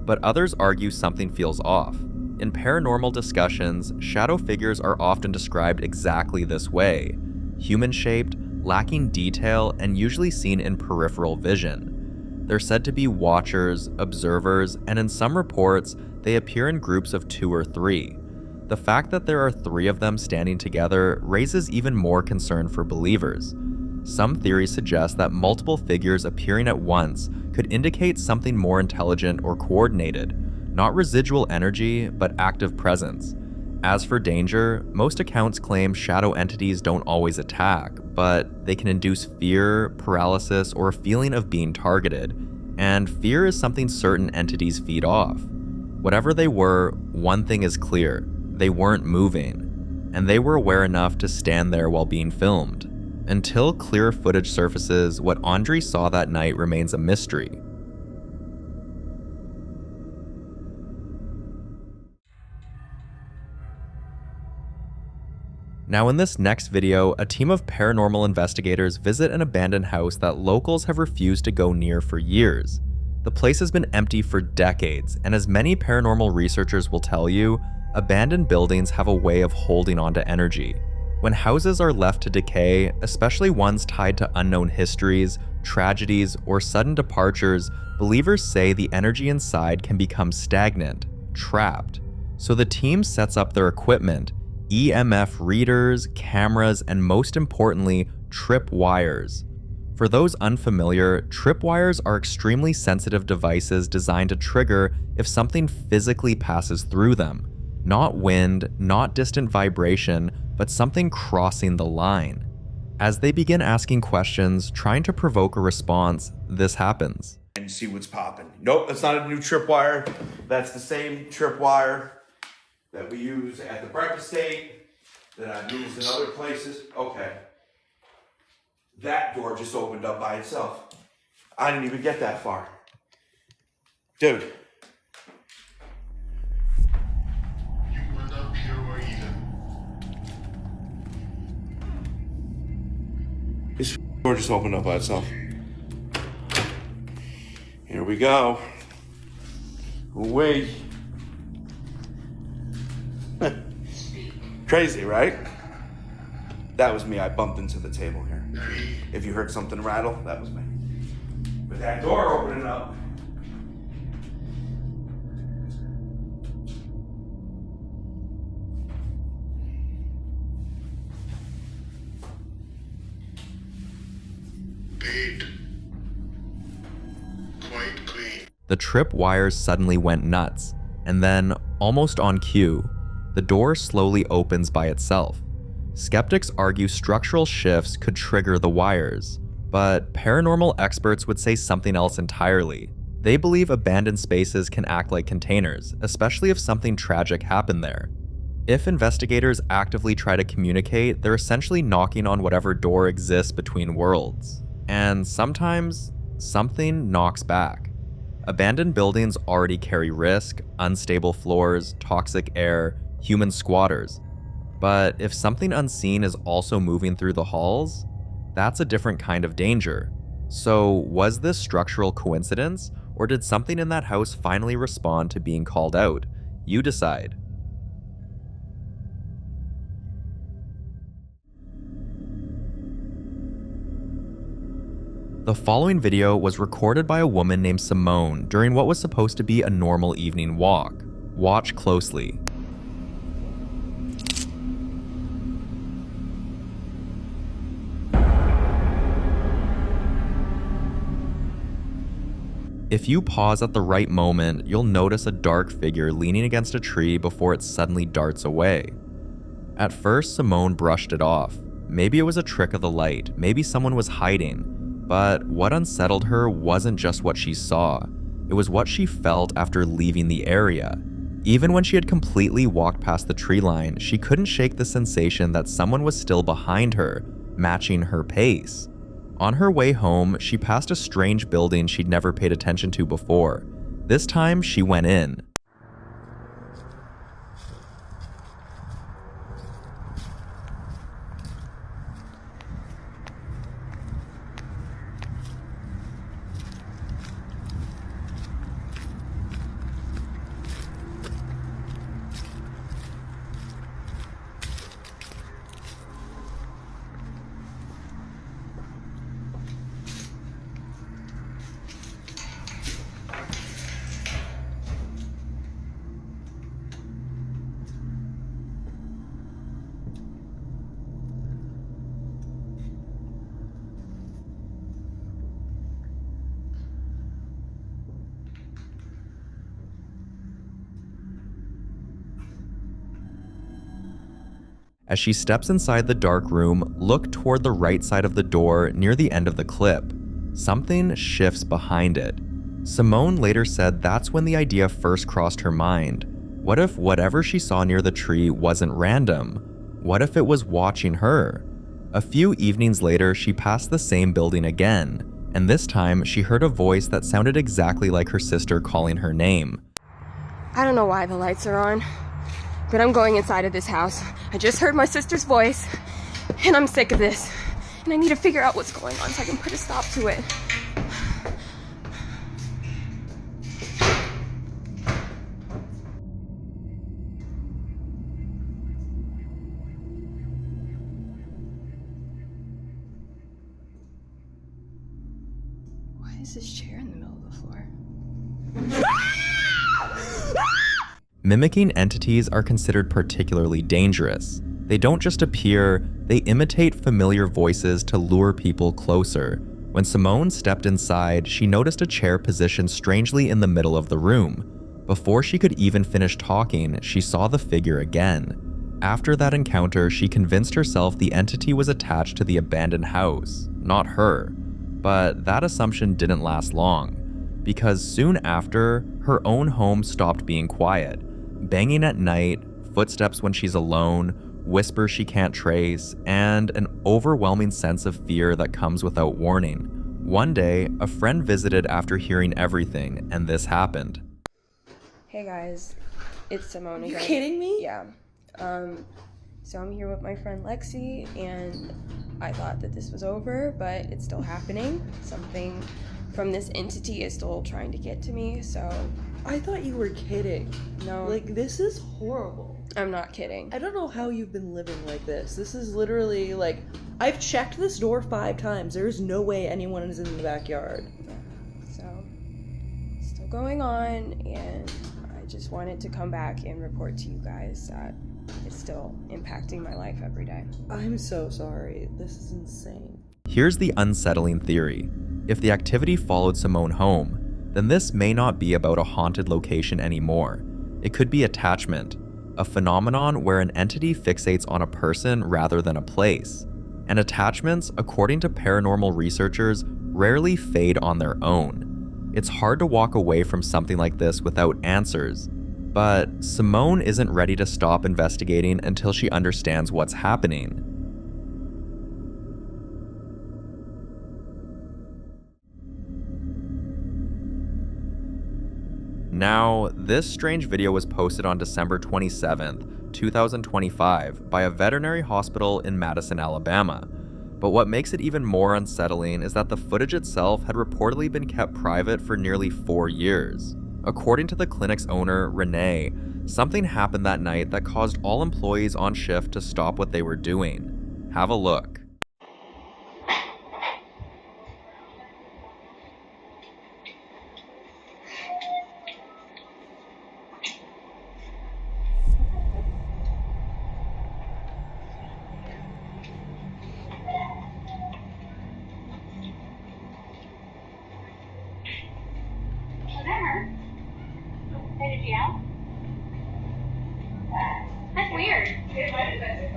But others argue something feels off. In paranormal discussions, shadow figures are often described exactly this way: human-shaped, lacking detail, and usually seen in peripheral vision. They're said to be watchers, observers, and in some reports, they appear in groups of 2 or 3. The fact that there are 3 of them standing together raises even more concern for believers. Some theories suggest that multiple figures appearing at once could indicate something more intelligent or coordinated, not residual energy, but active presence. As for danger, most accounts claim shadow entities don't always attack, but they can induce fear, paralysis, or a feeling of being targeted. And fear is something certain entities feed off. Whatever they were, one thing is clear: they weren't moving, and they were aware enough to stand there while being filmed. Until clear footage surfaces, what Andre saw that night remains a mystery. Now in this next video, a team of paranormal investigators visit an abandoned house that locals have refused to go near for years. The place has been empty for decades, and as many paranormal researchers will tell you, abandoned buildings have a way of holding on to energy. When houses are left to decay, especially ones tied to unknown histories, tragedies, or sudden departures, believers say the energy inside can become stagnant, trapped. So the team sets up their equipment, EMF readers, cameras, and most importantly, trip wires. For those unfamiliar, tripwires are extremely sensitive devices designed to trigger if something physically passes through them. Not wind, not distant vibration, but something crossing the line. As they begin asking questions, trying to provoke a response, this happens. And see what's popping. Nope, that's not a new tripwire. That's the same tripwire that we use at the breakfast state, that I've used in other places. Okay. That door just opened up by itself. I didn't even get that far. Dude. You were not pure either. This door just opened up by itself. Here we go. Wait. Crazy, right? That was me. I bumped into the table here. If you heard something rattle, that was me. But that door opening up. The trip wires suddenly went nuts, and then, almost on cue, the door slowly opens by itself. Skeptics argue structural shifts could trigger the wires, but paranormal experts would say something else entirely. They believe abandoned spaces can act like containers, especially if something tragic happened there. If investigators actively try to communicate, they're essentially knocking on whatever door exists between worlds. And sometimes, something knocks back. Abandoned buildings already carry risk, unstable floors, toxic air, human squatters. But if something unseen is also moving through the halls, that's a different kind of danger. So was this structural coincidence, or did something in that house finally respond to being called out? You decide. The following video was recorded by a woman named Simone during what was supposed to be a normal evening walk. Watch closely. If you pause at the right moment, you'll notice a dark figure leaning against a tree before it suddenly darts away. At first, Simone brushed it off. Maybe it was a trick of the light, maybe someone was hiding. But what unsettled her wasn't just what she saw, it was what she felt after leaving the area. Even when she had completely walked past the tree line, she couldn't shake the sensation that someone was still behind her, matching her pace. On her way home, she passed a strange building she'd never paid attention to before. This time, she went in. As she steps inside the dark room, look toward the right side of the door near the end of the clip. Something shifts behind it. Simone later said that's when the idea first crossed her mind. What if whatever she saw near the tree wasn't random? What if it was watching her? A few evenings later, she passed the same building again, and this time she heard a voice that sounded exactly like her sister calling her name. I don't know why the lights are on, but I'm going inside of this house. I just heard my sister's voice, and I'm sick of this. And I need to figure out what's going on so I can put a stop to it. Why is this chair in the middle of the floor? Mimicking entities are considered particularly dangerous. They don't just appear, they imitate familiar voices to lure people closer. When Simone stepped inside, she noticed a chair positioned strangely in the middle of the room. Before she could even finish talking, she saw the figure again. After that encounter, she convinced herself the entity was attached to the abandoned house, not her. But that assumption didn't last long, because soon after, her own home stopped being quiet. Banging at night, footsteps when she's alone, whispers she can't trace, and an overwhelming sense of fear that comes without warning. One day, a friend visited after hearing everything, and this happened. Hey guys, it's Simone again. You kidding me? Yeah. So I'm here with my friend Lexi, and I thought that this was over, but it's still happening. Something from this entity is still trying to get to me, so... I thought you were kidding. No. Like, this is horrible. I'm not kidding. I don't know how you've been living like this. This is literally, like, I've checked this door 5 times. There's no way anyone is in the backyard. So, still going on, and I just wanted to come back and report to you guys that it's still impacting my life every day. I'm so sorry. This is insane. Here's the unsettling theory. If the activity followed Simone home, then this may not be about a haunted location anymore. It could be attachment, a phenomenon where an entity fixates on a person rather than a place. And attachments, according to paranormal researchers, rarely fade on their own. It's hard to walk away from something like this without answers, but Simone isn't ready to stop investigating until she understands what's happening. Now, this strange video was posted on December 27th, 2025 by a veterinary hospital in Madison, Alabama. But what makes it even more unsettling is that the footage itself had reportedly been kept private for nearly 4 years. According to the clinic's owner, Renee, something happened that night that caused all employees on shift to stop what they were doing. Have a look. That's weird. Where is that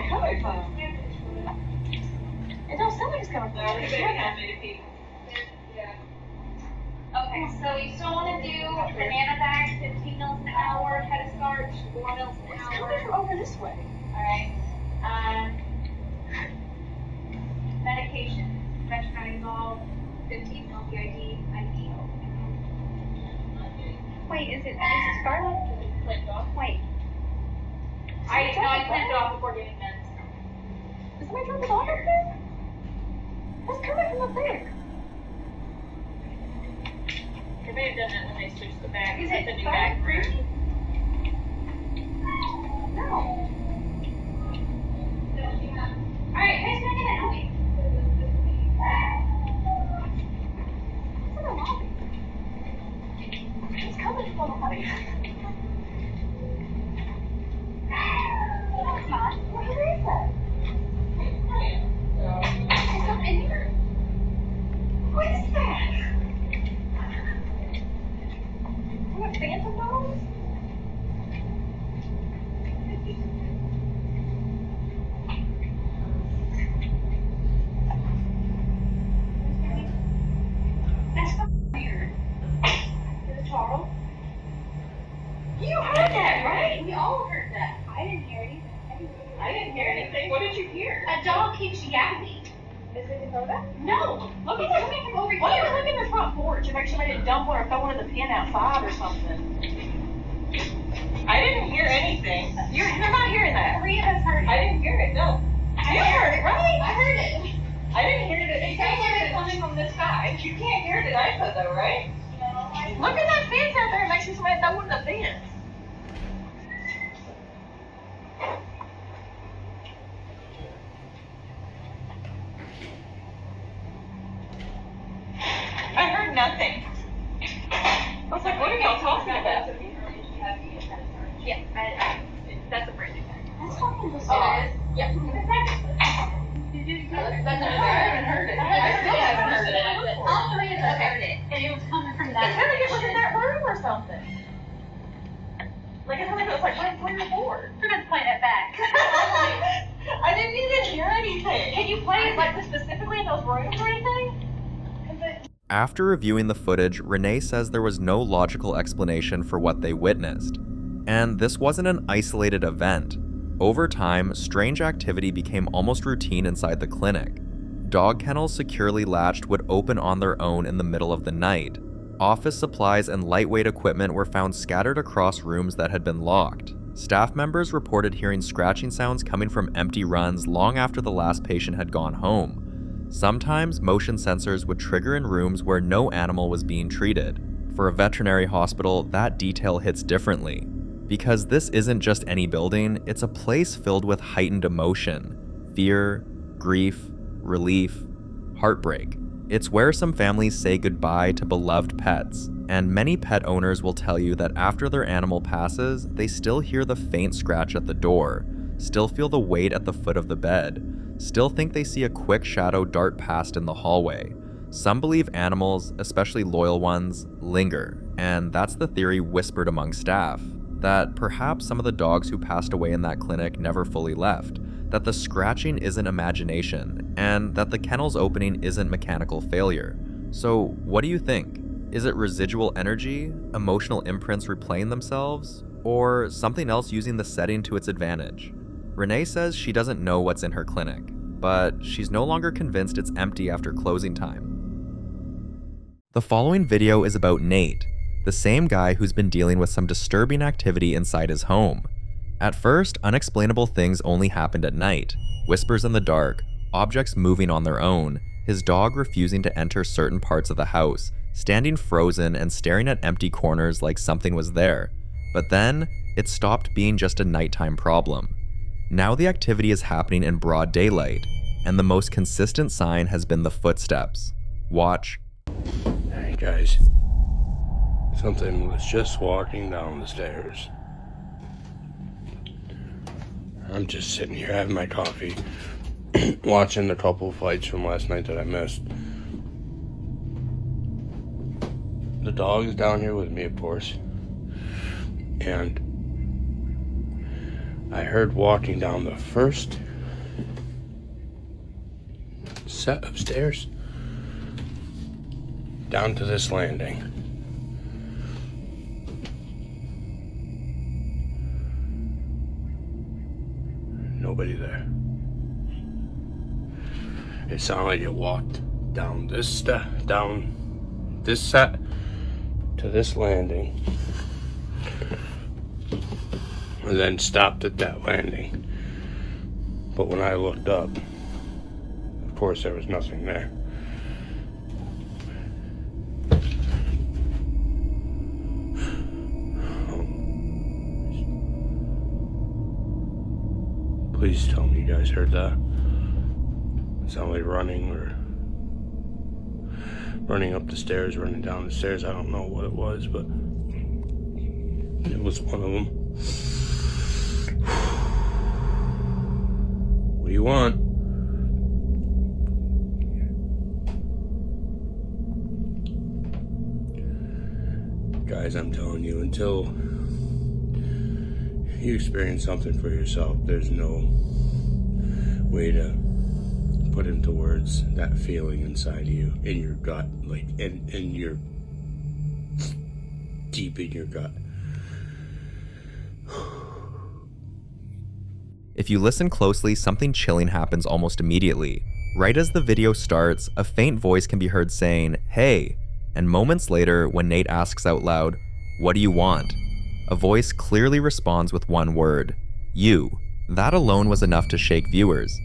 coming from? It don't sound like it's coming from. Okay, so you still want to do banana bags, 15 mils an hour, head of starch, 4 mils an hour. It's coming from over this way. Alright. Medication, metronidazole, 15 mils BID, ideal. Wait, is it Scarlet? Clipped off. Wait. I clipped it off before getting meds. Is somebody dropping off up there? What's coming from up there? They may have done that when they switched the bag. Is it the new bag for it? No. Alright, who's making it? Help me. It's in the lobby. It's coming from the lobby. No, it's not. Where is that? It's not in here. What is that? What, phantom dolls? That's so weird. Is it Charles? You heard that, right? We all heard that. I didn't hear anything. I didn't hear anything. What did you hear? A dog keeps yapping. Is it Dakota? No. Look at this. Coming from over here. Why don't you look in the front porch and make sure they didn't dump one or throw one in the pen outside or something? I didn't hear anything. You're not hearing that. 3 of us heard it. I didn't hear it. No. You heard it, right? I heard it. I didn't hear it. You can't hear it coming from this side. You can't hear it at either, though, right? No. Look at that fence out there and make sure somebody throw one in the fence. I heard nothing. I was like, what are y'all talking about? Yeah, that's a brand new thing. That's fucking bizarre. It is? Yeah. That's I haven't heard it. I still haven't heard it. All three of us heard it. And it was coming from that. It sounded like it was in that room or something. Like, it sounded like it was like right where you're bored. We're going to play that back. I didn't even hear anything. Can you play it like specifically in those rooms or anything? After reviewing the footage, Renee says there was no logical explanation for what they witnessed. And this wasn't an isolated event. Over time, strange activity became almost routine inside the clinic. Dog kennels securely latched would open on their own in the middle of the night. Office supplies and lightweight equipment were found scattered across rooms that had been locked. Staff members reported hearing scratching sounds coming from empty runs long after the last patient had gone home. Sometimes, motion sensors would trigger in rooms where no animal was being treated. For a veterinary hospital, that detail hits differently. Because this isn't just any building, it's a place filled with heightened emotion, fear, grief, relief, heartbreak. It's where some families say goodbye to beloved pets, and many pet owners will tell you that after their animal passes, they still hear the faint scratch at the door, still feel the weight at the foot of the bed, still think they see a quick shadow dart past in the hallway. Some believe animals, especially loyal ones, linger, and that's the theory whispered among staff, that perhaps some of the dogs who passed away in that clinic never fully left, that the scratching isn't imagination, and that the kennel's opening isn't mechanical failure. So what do you think? Is it residual energy, emotional imprints replaying themselves, or something else using the setting to its advantage? Renee says she doesn't know what's in her clinic, but she's no longer convinced it's empty after closing time. The following video is about Nate, the same guy who's been dealing with some disturbing activity inside his home. At first, unexplainable things only happened at night. Whispers in the dark, objects moving on their own, his dog refusing to enter certain parts of the house, standing frozen and staring at empty corners like something was there. But then, it stopped being just a nighttime problem. Now the activity is happening in broad daylight, and the most consistent sign has been the footsteps. Watch. Hey guys. Something was just walking down the stairs. I'm just sitting here having my coffee, watching a couple fights from last night that I missed. The dog is down here with me, of course. And I heard walking down the first set of stairs down to this landing. Nobody there. It sounded like it walked down this set to this landing, and then stopped at that landing. But when I looked up, of course there was nothing there. Please tell me you guys heard that. It sounded like running up the stairs, running down the stairs. I don't know what it was, but it was one of them. What do you want? Guys, I'm telling you, until you experience something for yourself, there's no way to put into words that feeling inside of you, in your gut, like in your deep in your gut. If you listen closely, something chilling happens almost immediately. Right as the video starts, a faint voice can be heard saying, "Hey," and moments later, when Nate asks out loud, "What do you want?" a voice clearly responds with one word, "You." That alone was enough to shake viewers.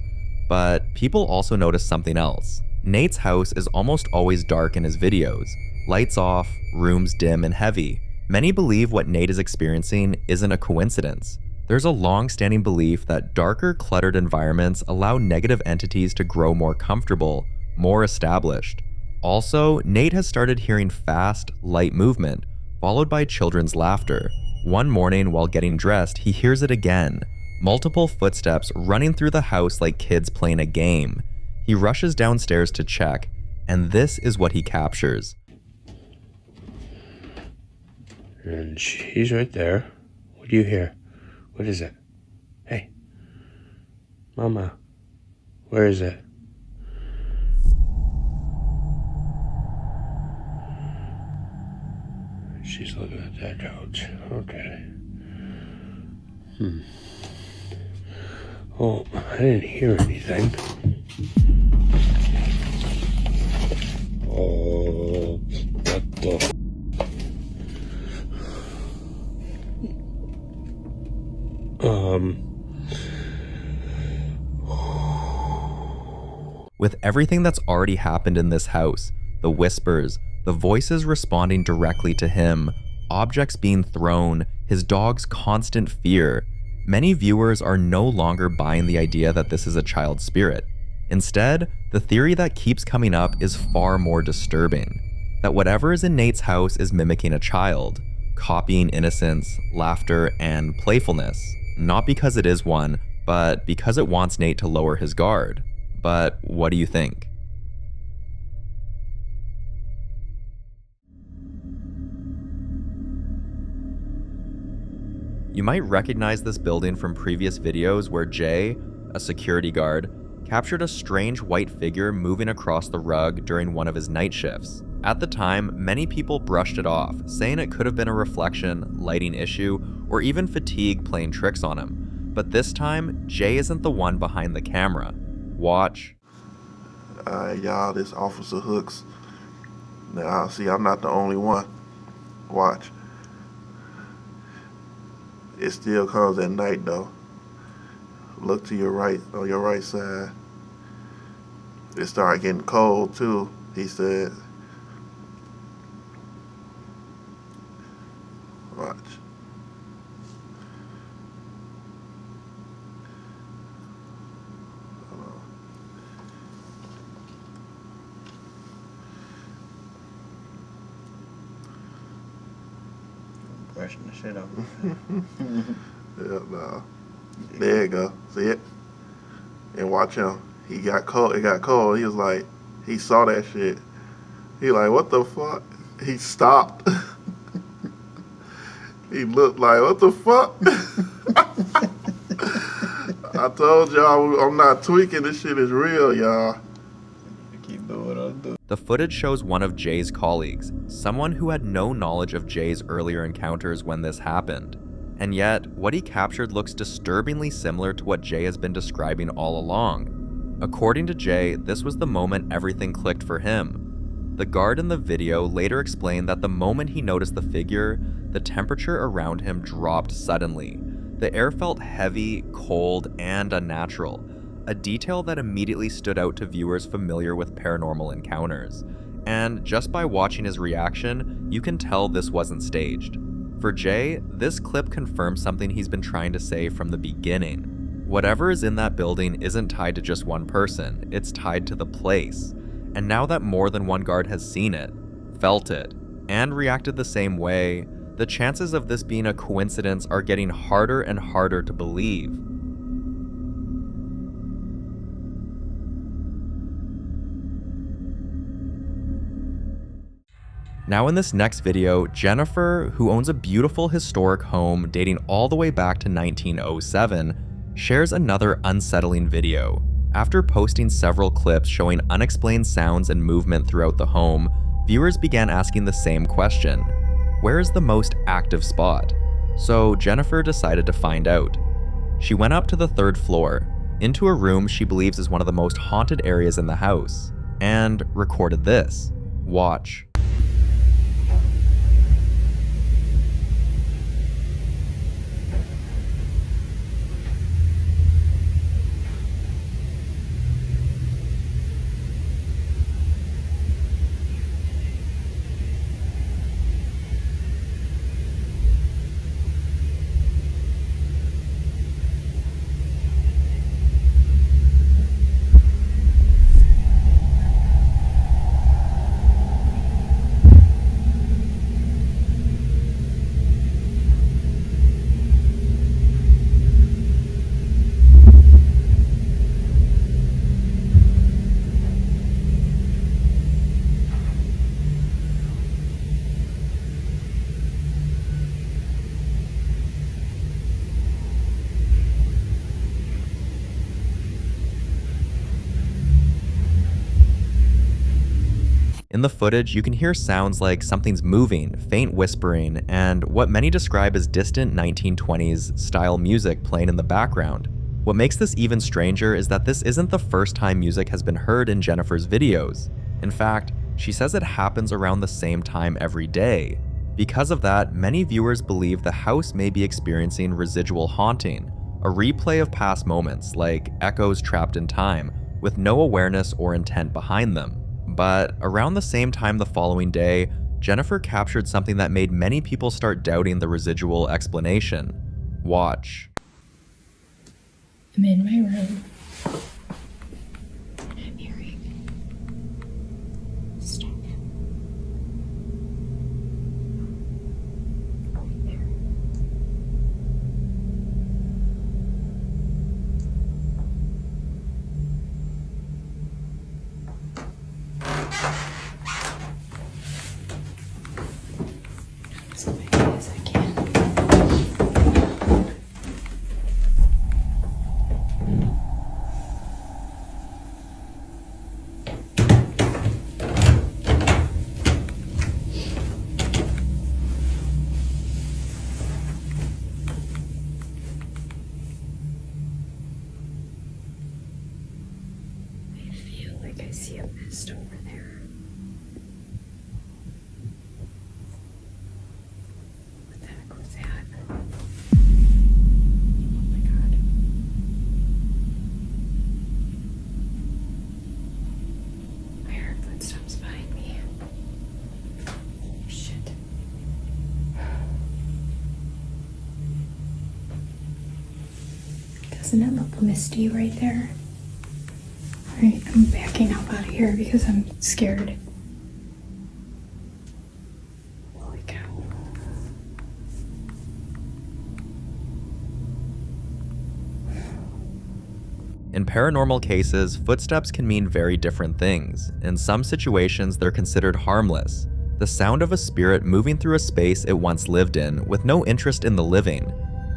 But people also noticed something else. Nate's house is almost always dark in his videos. Lights off, rooms dim and heavy. Many believe what Nate is experiencing isn't a coincidence. There's a long-standing belief that darker, cluttered environments allow negative entities to grow more comfortable, more established. Also, Nate has started hearing fast, light movement, followed by children's laughter. One morning while getting dressed, he hears it again. Multiple footsteps running through the house like kids playing a game. He rushes downstairs to check, and this is what he captures. And she's right there. What do you hear? What is it? Hey. Mama. Where is it? She's looking at that couch. Okay. Oh, I didn't hear anything. Oh, what the... With everything that's already happened in this house, the whispers, the voices responding directly to him, objects being thrown, his dog's constant fear, many viewers are no longer buying the idea that this is a child spirit. Instead, the theory that keeps coming up is far more disturbing, that whatever is in Nate's house is mimicking a child, copying innocence, laughter, and playfulness, not because it is one, but because it wants Nate to lower his guard. But what do you think? You might recognize this building from previous videos where Jay, a security guard, captured a strange white figure moving across the rug during one of his night shifts. At the time, many people brushed it off, saying it could have been a reflection, lighting issue, or even fatigue playing tricks on him. But this time, Jay isn't the one behind the camera. Watch. Y'all, this Officer Hooks. Now, see, I'm not the only one. Watch. It still comes at night, though. Look to your right, on your right side. It started getting cold, too, he said. Watch. Brushing the shit out. Yeah, nah. There you go. See it? And watch him. He got cold. It got cold. He was like, he saw that shit. He like, what the fuck? He stopped. He looked like, what the fuck? I told y'all I'm not tweaking. This shit is real, y'all. Keep doing what I do. The footage shows one of Jay's colleagues, someone who had no knowledge of Jay's earlier encounters when this happened. And yet, what he captured looks disturbingly similar to what Jay has been describing all along. According to Jay, this was the moment everything clicked for him. The guard in the video later explained that the moment he noticed the figure, the temperature around him dropped suddenly. The air felt heavy, cold, and unnatural, a detail that immediately stood out to viewers familiar with paranormal encounters. And just by watching his reaction, you can tell this wasn't staged. For Jay, this clip confirms something he's been trying to say from the beginning. Whatever is in that building isn't tied to just one person, it's tied to the place. And now that more than one guard has seen it, felt it, and reacted the same way, the chances of this being a coincidence are getting harder and harder to believe. Now in this next video, Jennifer, who owns a beautiful historic home dating all the way back to 1907, shares another unsettling video. After posting several clips showing unexplained sounds and movement throughout the home, viewers began asking the same question: where is the most active spot? So Jennifer decided to find out. She went up to the 3rd floor, into a room she believes is one of the most haunted areas in the house, and recorded this. Watch. In the footage, you can hear sounds like something's moving, faint whispering, and what many describe as distant 1920s style music playing in the background. What makes this even stranger is that this isn't the first time music has been heard in Jennifer's videos. In fact, she says it happens around the same time every day. Because of that, many viewers believe the house may be experiencing residual haunting, a replay of past moments like echoes trapped in time, with no awareness or intent behind them. But around the same time the following day, Jennifer captured something that made many people start doubting the residual explanation. Watch. I'm in my room. And I'm hearing stuff. Right there. As quickly as I can. I feel like I see a mist over there. What the heck was that? Oh my god. I heard footsteps behind me. Shit. Doesn't it look misty right there? Alright, I'm backing up out of here because I'm scared. Holy cow. In paranormal cases, footsteps can mean very different things. In some situations, they're considered harmless, the sound of a spirit moving through a space it once lived in with no interest in the living.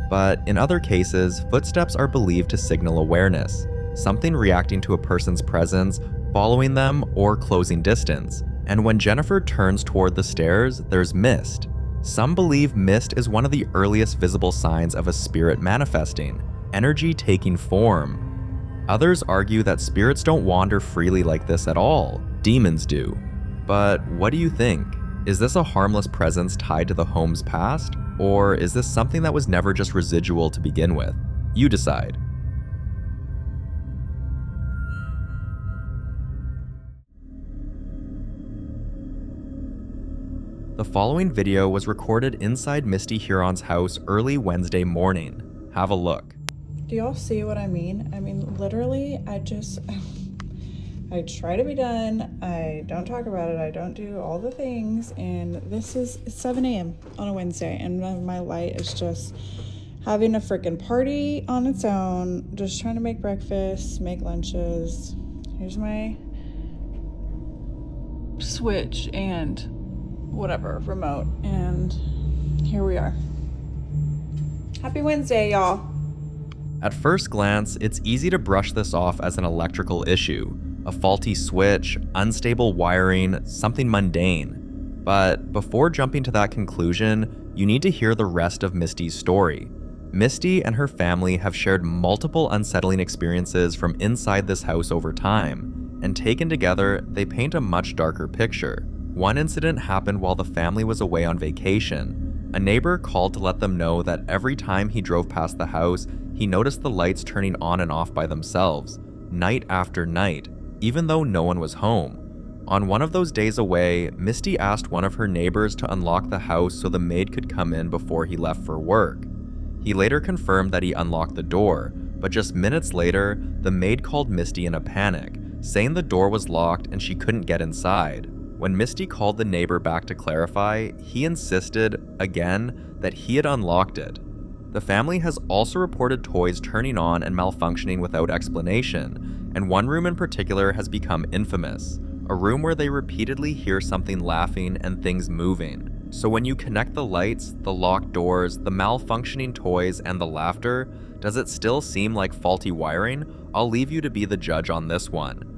But in other cases, footsteps are believed to signal awareness, something reacting to a person's presence, following them, or closing distance. And when Jennifer turns toward the stairs, there's mist. Some believe mist is one of the earliest visible signs of a spirit manifesting, energy taking form. Others argue that spirits don't wander freely like this at all, demons do. But what do you think? Is this a harmless presence tied to the home's past? Or is this something that was never just residual to begin with? You decide. The following video was recorded inside Misty Huron's house early Wednesday morning. Have a look. Do y'all see what I mean? I mean, literally, I try to be done. I don't talk about it. I don't do all the things. And this is 7 a.m. on a Wednesday. And my light is just having a freaking party on its own. Just trying to make breakfast, make lunches. Here's my switch and whatever, remote. And here we are. Happy Wednesday, y'all. At first glance, it's easy to brush this off as an electrical issue, a faulty switch, unstable wiring, something mundane. But before jumping to that conclusion, you need to hear the rest of Misty's story. Misty and her family have shared multiple unsettling experiences from inside this house over time, and taken together, they paint a much darker picture. One incident happened while the family was away on vacation. A neighbor called to let them know that every time he drove past the house, he noticed the lights turning on and off by themselves, night after night, even though no one was home. On one of those days away, Misty asked one of her neighbors to unlock the house so the maid could come in before he left for work. He later confirmed that he unlocked the door, but just minutes later, the maid called Misty in a panic, saying the door was locked and she couldn't get inside. When Misty called the neighbor back to clarify, he insisted, again, that he had unlocked it. The family has also reported toys turning on and malfunctioning without explanation, and one room in particular has become infamous, a room where they repeatedly hear something laughing and things moving. So when you connect the lights, the locked doors, the malfunctioning toys, and the laughter, does it still seem like faulty wiring? I'll leave you to be the judge on this one.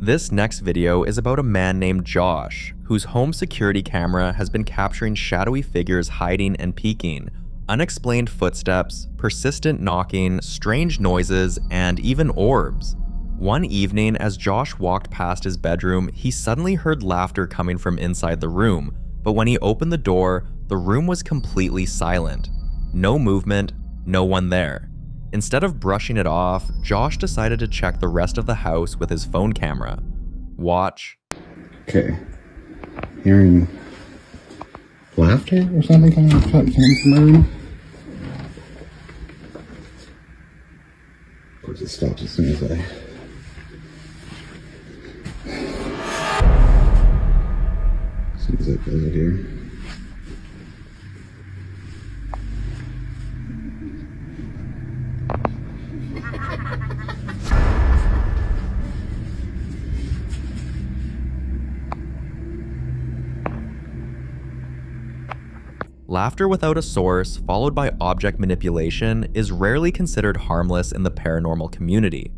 This next video is about a man named Josh, whose home security camera has been capturing shadowy figures hiding and peeking, unexplained footsteps, persistent knocking, strange noises, and even orbs. One evening, as Josh walked past his bedroom, he suddenly heard laughter coming from inside the room, but when he opened the door, the room was completely silent. No movement, no one there. Instead of brushing it off, Josh decided to check the rest of the house with his phone camera. Watch. Okay. Hearing laughter or something coming from my room. Of course, it stops as soon as I. As soon as I close it here. Laughter without a source, followed by object manipulation, is rarely considered harmless in the paranormal community.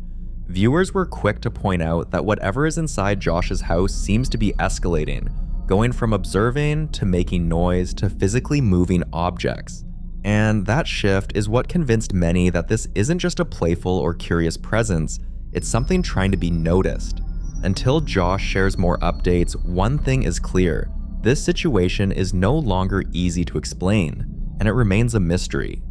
Viewers were quick to point out that whatever is inside Josh's house seems to be escalating, going from observing to making noise to physically moving objects. And that shift is what convinced many that this isn't just a playful or curious presence, it's something trying to be noticed. Until Josh shares more updates, one thing is clear. This situation is no longer easy to explain, and it remains a mystery.